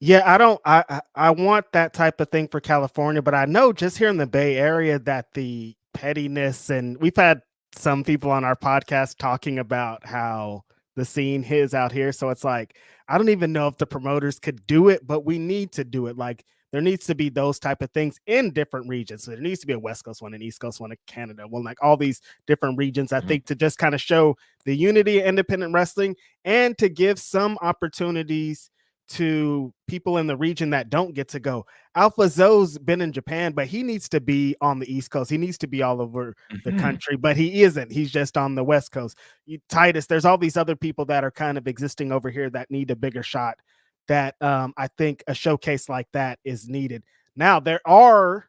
I want that type of thing for California, but I know just here in the Bay Area that the pettiness, and we've had some people on our podcast talking about how the scene is out here. So it's like, I don't even know if the promoters could do it, but we need to do it. Like, there needs to be those type of things in different regions. So there needs to be a West Coast one, an East Coast one, a Canada one, like all these different regions, I think, to just kind of show the unity of independent wrestling and to give some opportunities to people in the region that don't get to go. Alpha Zoe's been in Japan, but he needs to be on the East Coast. He needs to be all over the country, but he isn't. He's just on the West Coast. Titus, there's all these other people that are kind of existing over here that need a bigger shot. That I think a showcase like that is needed. Now, there are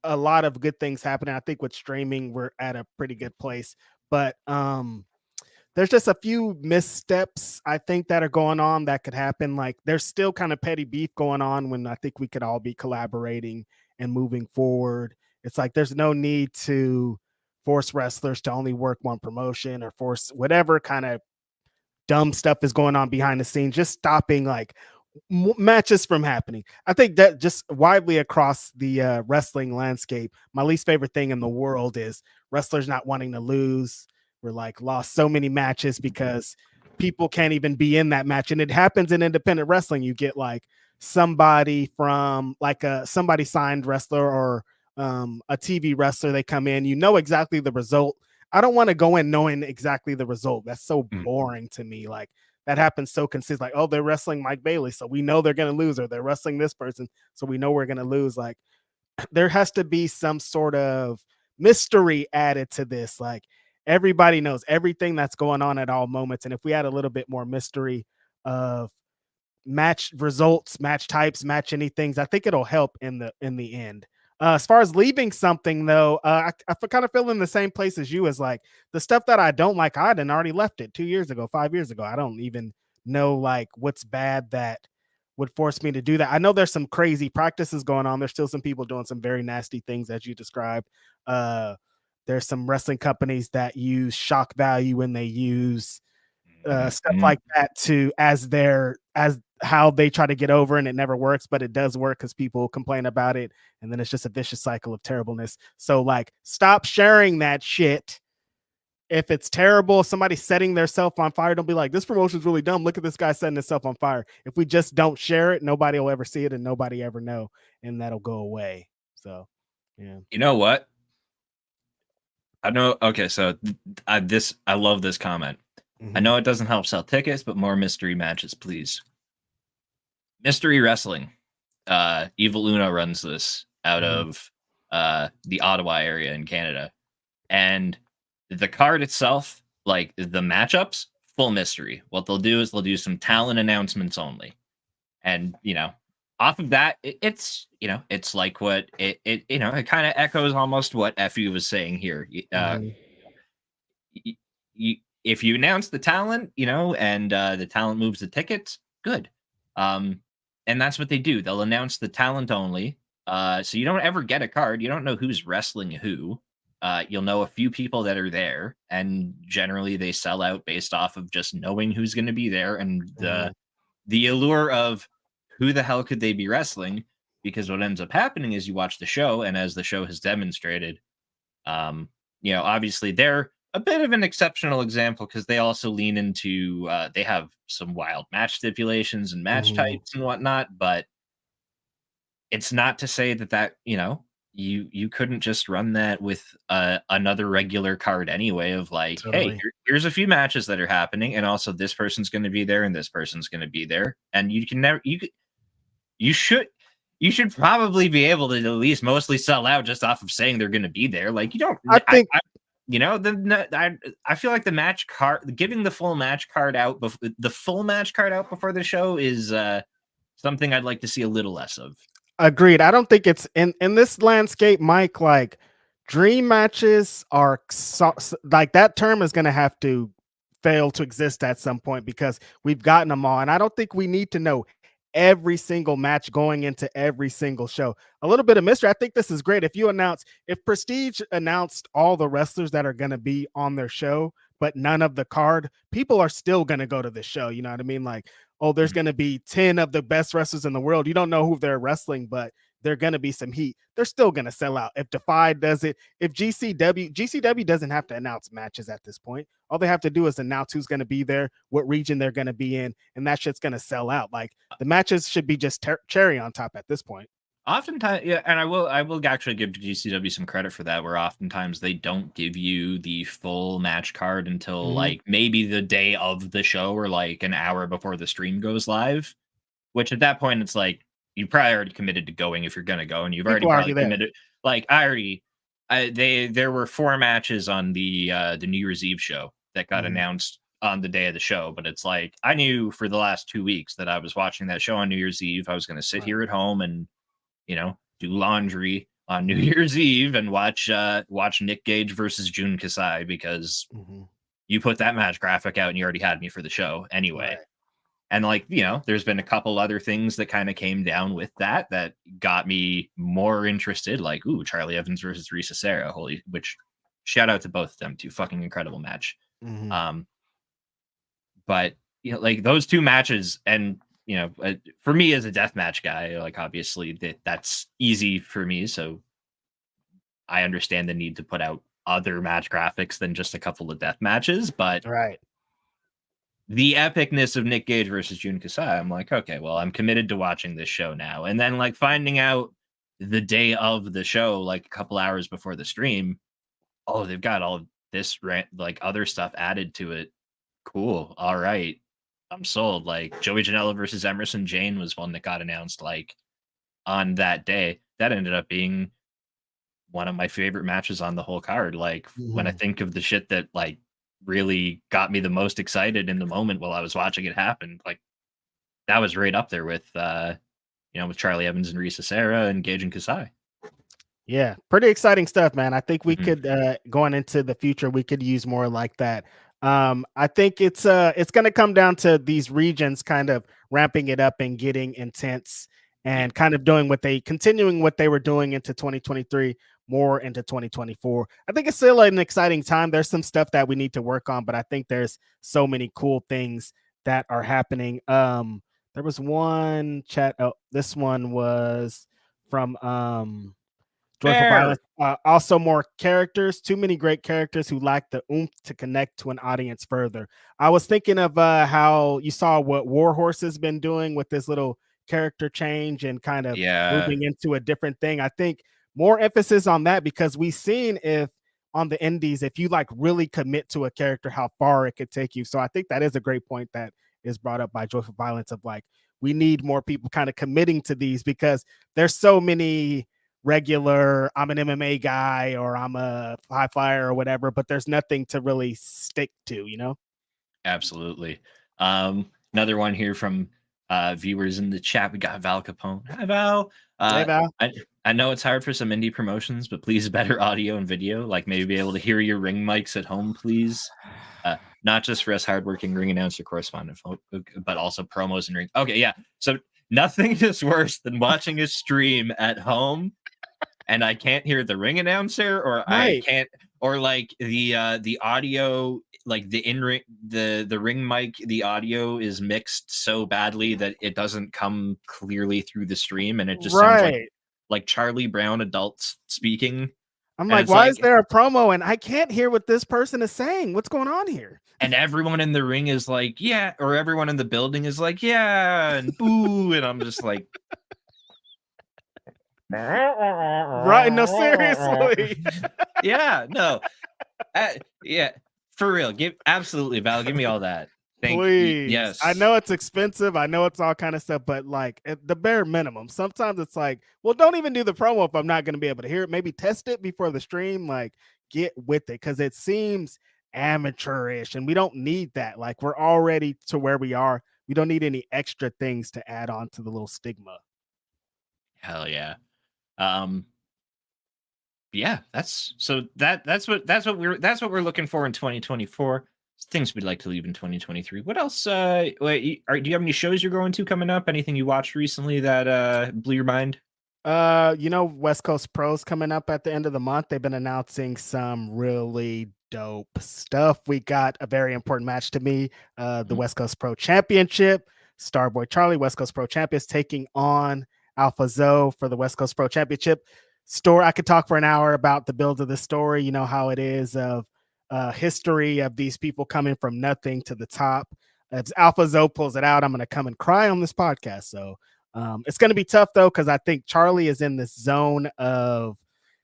a lot of good things happening. I think with streaming, we're at a pretty good place, but there's just a few missteps I think that are going on that could happen. Like, there's still kind of petty beef going on when I think we could all be collaborating and moving forward. It's like there's no need to force wrestlers to only work one promotion or force whatever kind of dumb stuff is going on behind the scenes, just stopping like matches from happening. I think that just widely across the wrestling landscape, my least favorite thing in the world is wrestlers not wanting to lose. We're like lost so many matches because people can't even be in that match. And it happens in independent wrestling. You get like somebody from like somebody signed wrestler or a TV wrestler, they come in, you know exactly the result. I don't want to go in knowing exactly the result. That's so boring to me. Like, that happens so consistent. Like, oh, they're wrestling Mike Bailey, so we know they're going to lose, or they're wrestling this person, so we know we're going to lose. Like, there has to be some sort of mystery added to this. Like, everybody knows everything that's going on at all moments. And if we had a little bit more mystery of match results, match types, match anything, I think it'll help in the end. As far as leaving something, though, I kind of feel in the same place as you. As like the stuff that I don't like, I had already left it 2 years ago, 5 years ago. I don't even know like what's bad that would force me to do that. I know there's some crazy practices going on. There's still some people doing some very nasty things, as you described. There's some wrestling companies that use shock value when they use stuff like that as how they try to get over, and it never works, but it does work because people complain about it, and then it's just a vicious cycle of terribleness. So like, stop sharing that shit. If it's terrible, somebody setting their self on fire, don't be like, this promotion's really dumb, look at this guy setting himself on fire. If we just don't share it, nobody will ever see it and nobody ever know, and that'll go away. So yeah. You know what? I know. Okay, so I love this comment. I know it doesn't help sell tickets, but more mystery matches, please. Mystery wrestling. Evil Uno runs this out of the Ottawa area in Canada, and the card itself, like the matchups, full mystery. What they'll do is they'll do some talent announcements only, and off of that, it's like what it kind of echoes almost what Effy was saying here. If you announce the talent, and the talent moves the tickets, good. And that's what they do. They'll announce the talent only. So you don't ever get a card. You don't know who's wrestling who. You'll know a few people that are there, and generally they sell out based off of just knowing who's going to be there and the allure of who the hell could they be wrestling. Because what ends up happening is you watch the show, and as the show has demonstrated, obviously they're a bit of an exceptional example because they also lean into they have some wild match stipulations and match types and whatnot, but it's not to say that you couldn't just run that with another regular card anyway of like, totally. Hey, here's a few matches that are happening, and also this person's going to be there and this person's going to be there, and you should probably be able to at least mostly sell out just off of saying they're going to be there. Like, you don't. I think. I feel like the match card, giving the full match card out, before the show is something I'd like to see a little less of. Agreed. I don't think it's in this landscape, Mike. Like, dream matches are like, that term is going to have to fail to exist at some point because we've gotten them all, and I don't think we need to know every single match going into every single show. A little bit of mystery. I think this is great. If Prestige announced all the wrestlers that are going to be on their show, but none of the card, people are still going to go to the show. You know what I mean? Like, oh, there's going to be 10 of the best wrestlers in the world. You don't know who they're wrestling, but they're going to be some heat. They're still going to sell out. If Defy does it, if GCW doesn't have to announce matches at this point. All they have to do is announce who's going to be there, what region they're going to be in, and that shit's going to sell out. Like the matches should be just cherry on top at this point. Oftentimes, yeah, and I will actually give GCW some credit for that, where oftentimes they don't give you the full match card until like maybe the day of the show or like an hour before the stream goes live, which at that point it's like you probably already committed to going if you're gonna go, and you've already probably committed. Like there were 4 matches on the New Year's Eve show that got announced on the day of the show, but it's like I knew for the last 2 weeks that I was watching that show on New Year's Eve. I was gonna sit here at home and do laundry on New Year's Eve and watch Nick Gage versus Jun Kasai because you put that match graphic out and you already had me for the show anyway. Right. And like, there's been a couple other things that kind of came down with that got me more interested. Like, ooh, Charlie Evans versus Risa Sera. Which shout out to both of them, 2 fucking incredible match. But like those 2 matches, and for me as a deathmatch guy, like obviously that's easy for me. So I understand the need to put out other match graphics than just a couple of death matches, but the epicness of Nick Gage versus Jun Kasai, I'm like, okay, well, I'm committed to watching this show now. And then like finding out the day of the show, like a couple hours before the stream, oh, they've got all this like other stuff added to it. Cool. All right. I'm sold. Like Joey Janela versus Emerson Jane was one that got announced like on that day. That ended up being one of my favorite matches on the whole card. Like when I think of the shit that like really got me the most excited in the moment while I was watching it happen, like that was right up there with with Charlie Evans and Risa Sera and Gage and Kasai. Yeah, pretty exciting stuff, man. I think we could going into the future, we could use more like that. I think it's going to come down to these regions kind of ramping it up and getting intense and kind of continuing what they were doing into 2023, more into 2024. I think it's still an exciting time. There's some stuff that we need to work on, but I think there's so many cool things that are happening. There was one chat. Oh, this one was from Joyful Violence. Also more characters, too many great characters who lack the oomph to connect to an audience further. I was thinking of how you saw what Warhorse has been doing with this little character change and kind of moving into a different thing. I think more emphasis on that, because we've seen if on the indies, if you like really commit to a character, how far it could take you. So I think that is a great point that is brought up by Joyful Violence of like, we need more people kind of committing to these, because there's so many regular, I'm an MMA guy or I'm a high flyer or whatever, but there's nothing to really stick to, Absolutely. Another one here from viewers in the chat. We got Val Capone. Hi, Val. Hey, Val. I know it's hard for some indie promotions, but please better audio and video, like maybe be able to hear your ring mics at home, please. Not just for us hardworking ring announcer correspondent, but also promos and ring. Okay, yeah. So nothing is worse than watching a stream at home and I can't hear the ring announcer, or I can't, or like the audio, like the ring mic, the audio is mixed so badly that it doesn't come clearly through the stream, and it just sounds like Charlie Brown adults speaking. I'm like, why is there a promo and I can't hear what this person is saying? What's going on here? And everyone in the ring is like, yeah, or everyone in the building is like, yeah, and boo, and I'm just like, right? No, seriously. Yeah, no, yeah, for real. Absolutely, Val, give me all that. Please. Yes, I know it's expensive. I know it's all kind of stuff, but like at the bare minimum, sometimes it's like, well, don't even do the promo if I'm not going to be able to hear it. Maybe test it before the stream. Like, get with it, because it seems amateurish, and we don't need that. Like, we're already to where we are. We don't need any extra things to add on to the little stigma. Hell yeah. Yeah, that's what we're looking for in 2024. Things we'd like to leave in 2023. What else? Do you have any shows you're going to coming up? Anything you watched recently that blew your mind? West Coast Pros coming up at the end of the month. They've been announcing some really dope stuff. We got a very important match to me, the West Coast Pro Championship. Starboy Charlie, West Coast Pro Champions, taking on Alpha Zoe for the West Coast Pro Championship. Story, I could talk for an hour about the build of the story, you know, how it is of history of these people coming from nothing to the top. If Alpha Zoe pulls it out, I'm going to come and cry on this podcast. So it's going to be tough, though, because I think Charlie is in this zone of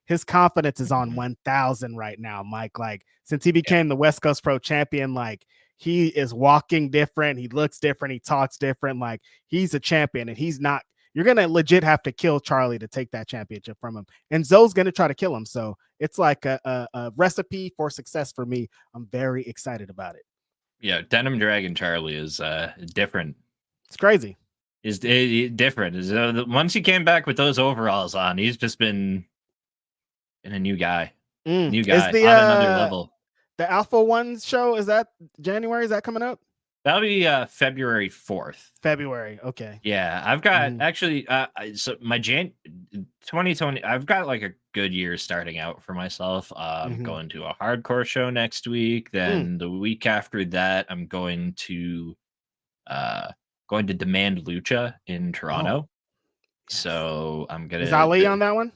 his confidence is on 1,000 right now, Mike. Like, since he became the West Coast Pro Champion, like, he is walking different. He looks different. He talks different. Like, he's a champion, and he's not. You're going to legit have to kill Charlie to take that championship from him. And Zoe's going to try to kill him. So it's like a recipe for success for me. I'm very excited about it. Yeah, Denim Dragon Charlie is different. It's crazy. Is different. Once he came back with those overalls on, he's just been a new guy. New guy is the, on another level. The Alpha One show, is that January? Is that coming up? That'll be February 4th. February. Okay. Yeah, I've got actually so my 2020, I've got like a good year starting out for myself. Going to a hardcore show next week. Then the week after that, I'm going to Demand Lucha in Toronto. So I'm gonna. Is Ali on that one?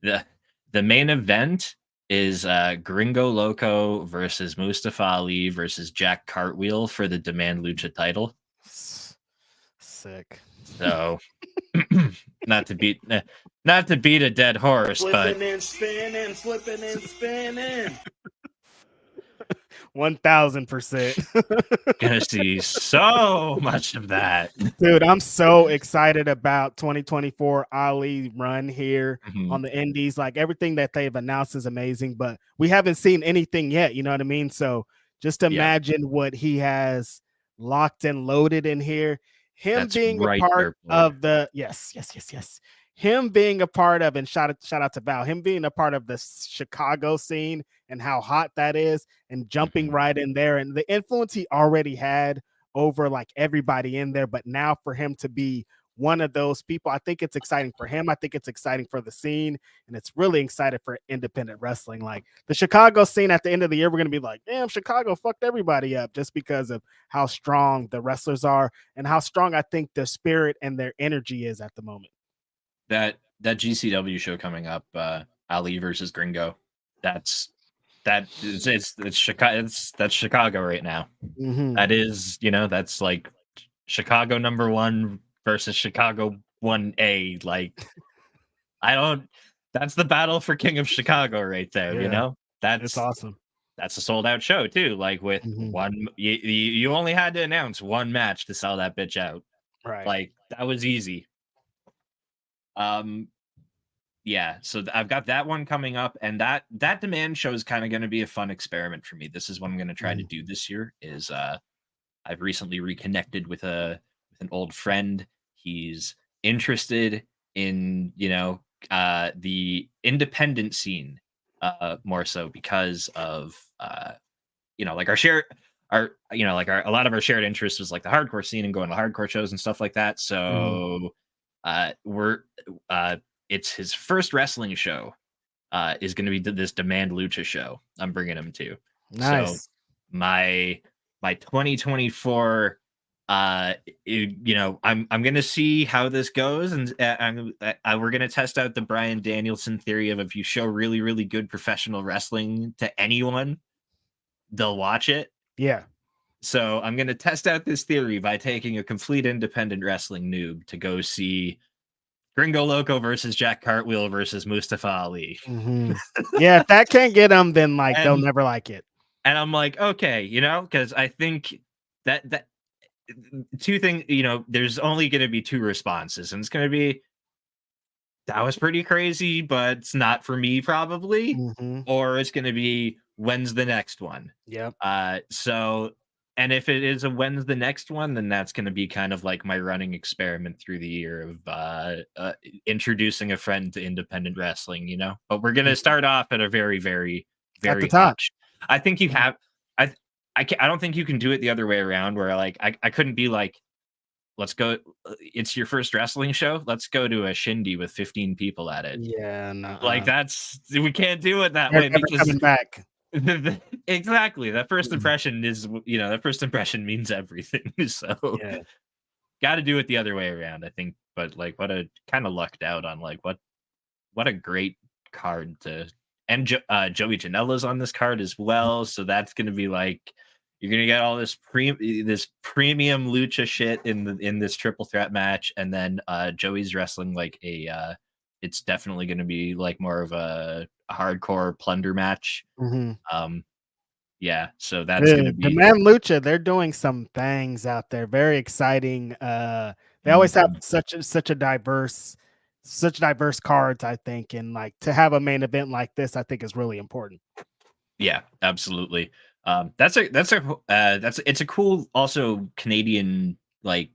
The main event is Gringo Loco versus Mustafa Ali versus Jack Cartwheel for the Demand Lucha title. Sick. So not to beat a dead horse, flipping but and spinning, flipping and spinning. 1,000%. gonna see so much of that. Dude, I'm so excited about 2024 Ali run here on the Indies. Like, everything that they've announced is amazing, but we haven't seen anything yet. You know what I mean? So just imagine what he has locked and loaded in here. Him being a part of the yes. Him being a part of, and shout out to Val, him being a part of the Chicago scene and how hot that is, and jumping right in there, and the influence he already had over like everybody in there. But now for him to be one of those people, I think it's exciting for him. I think it's exciting for the scene, and it's really exciting for independent wrestling. Like, the Chicago scene at the end of the year, we're going to be like, damn, Chicago fucked everybody up just because of how strong the wrestlers are and how strong I think their spirit and their energy is at the moment. That GCW show coming up, Ali versus Gringo. That's Chicago. That's Chicago right now. That is, that's like Chicago #1 versus Chicago 1A. Like, that's the battle for King of Chicago right there. Yeah. That's awesome. That's a sold out show too. Like, with one, you only had to announce one match to sell that bitch out. Right. Like, that was easy. Yeah, so I've got that one coming up, and that Demand show is kind of going to be a fun experiment for me. This is what I'm going to try to do this year. Is I've recently reconnected with an old friend. He's interested in the independent scene more so because of like a lot of our shared interests was like the hardcore scene and going to hardcore shows and stuff like that. So it's his first wrestling show is going to be this Demand Lucha show I'm bringing him to. Nice. So my 2024 I'm going to see how this goes, and we're going to test out the Bryan Danielson theory of, if you show really, really good professional wrestling to anyone, they'll watch it. Yeah. So I'm going to test out this theory by taking a complete independent wrestling noob to go see Gringo Loco versus Jack Cartwheel versus Mustafa Ali. Yeah, if that can't get them, then they'll never like it. And I'm like, okay, because I think that two things, there's only going to be two responses, and it's going to be, that was pretty crazy, but it's not for me probably, or it's going to be, when's the next one? Yep. So, and if it is a when's the next one, then that's going to be kind of like my running experiment through the year of introducing a friend to independent wrestling, But we're going to start off at a very, very, very at the top. I think you have, I don't think you can do it the other way around, where like, I couldn't be like, let's go, it's your first wrestling show, let's go to a shindy with 15 people at it. Yeah, no. Like, we can't do it that way, because coming back. Exactly. That first impression is, that first impression means everything. So got to do it the other way around, I think. But like, what a kind of lucked out on like what a great card to. And Joey Janela's on this card as well, so that's going to be like you're going to get all this premium lucha shit in this triple threat match, and then Joey's wrestling like it's definitely going to be like more of a hardcore plunder match. Yeah, so that's going to The be Man Lucha, they're doing some things out there. Very exciting. They always have such diverse cards, I think, and like to have a main event like this, I think is really important. Yeah, absolutely. It's a cool also Canadian like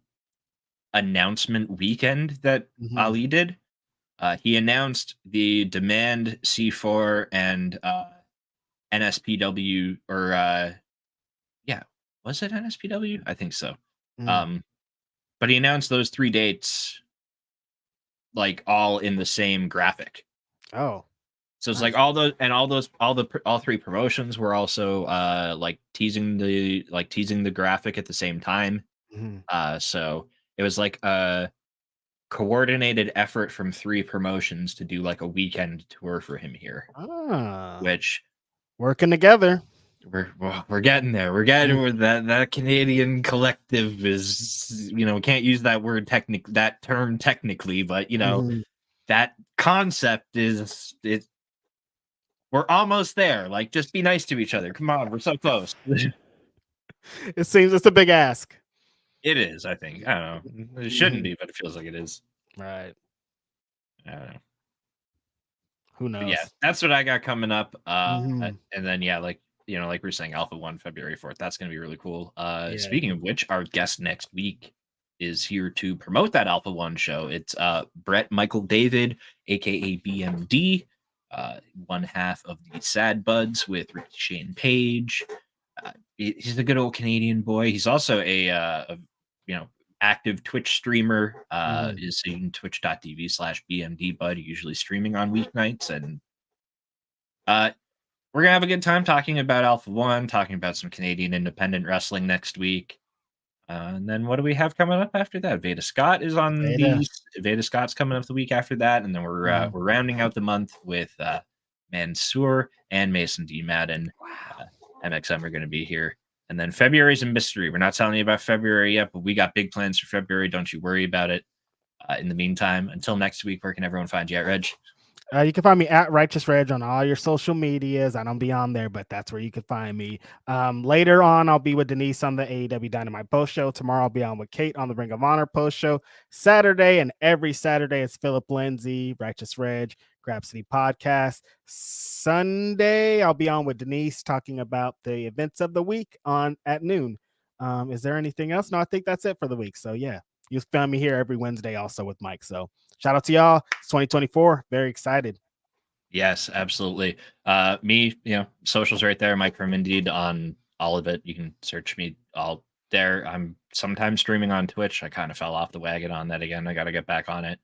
announcement weekend that Ali did. He announced the Demand C4 and NSPW or yeah, was it NSPW? I think so. But he announced those 3 dates like all in the same graphic. Oh. So it's like all 3 promotions were also like teasing the graphic at the same time. So it was like a coordinated effort from 3 promotions to do like a weekend tour for him here. Which working together. We're getting there. We're getting where that Canadian collective is, can't use that term technically, but that concept is we're almost there. Like, just be nice to each other. Come on, we're so close. It seems it's a big ask. It is, I think. I don't know. It shouldn't be, but it feels like it is. Right. I don't know. Who knows? But yeah, that's what I got coming up. And then like we were saying, Alpha 1, February 4th. That's gonna be really cool. Speaking of which, our guest next week is here to promote that Alpha 1 show. It's Brett Michael David, aka BMD. One half of the Sad Buds with Ricky Shane Page. He's a good old Canadian boy. He's also a active Twitch streamer. Is in twitch.tv/BMD Bud, usually streaming on weeknights. And we're gonna have a good time talking about Alpha 1, talking about some Canadian independent wrestling next week. And then what do we have coming up after that? Veda Scott is on Veda Scott's coming up the week after that, and then we're rounding out the month with Mansoor and Mason D. Madden. MXM are going to be here, and then February's a mystery. We're not telling you about February yet, but we got big plans for February. Don't you worry about it. In the meantime, until next week, where can everyone find you at, Reg? You can find me at Righteous Reg on all your social medias. I don't be on there, but that's where you can find me. Later on, I'll be with Denise on the AEW Dynamite post show. Tomorrow, I'll be on with Kate on the Ring of Honor post show. Saturday and every Saturday, it's Philip Lindsay, Righteous Reg, Grab City Podcast. Sunday, I'll be on with Denise talking about the events of the week at noon. Is there anything else? No, I think that's it for the week. So yeah, you'll find me here every Wednesday also with Mike. So shout out to y'all. It's 2024. Very excited. Yes, absolutely. Me, socials right there. Mike from Indeed on all of it. You can search me all there. I'm sometimes streaming on Twitch. I kind of fell off the wagon on that again. I got to get back on it.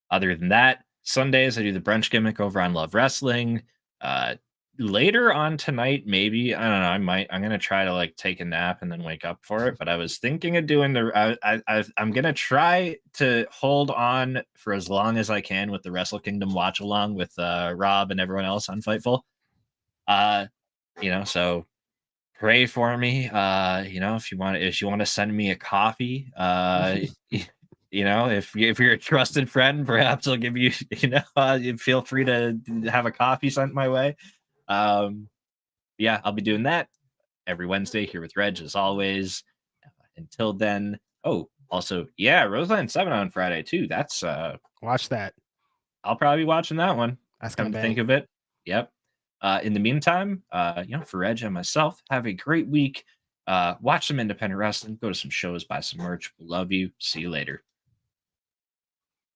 Other than that, Sundays I do the brunch gimmick over on Love Wrestling. Later on tonight, maybe, I don't know, I'm gonna try to like take a nap and then wake up for it, but I was thinking of doing I'm gonna try to hold on for as long as I can with the Wrestle Kingdom watch along with Rob and everyone else on Fightful. So pray for me. If you want to send me a coffee, if you're a trusted friend, perhaps I'll give you, feel free to have a coffee sent my way. I'll be doing that every Wednesday here with Reg as always. Until then, Roseland 7 on Friday too. That's watch that. I'll probably be watching that one. That's come to think of it. Yep. In the meantime, for Reg and myself, have a great week. Watch some independent wrestling, go to some shows, buy some merch. Love you. See you later.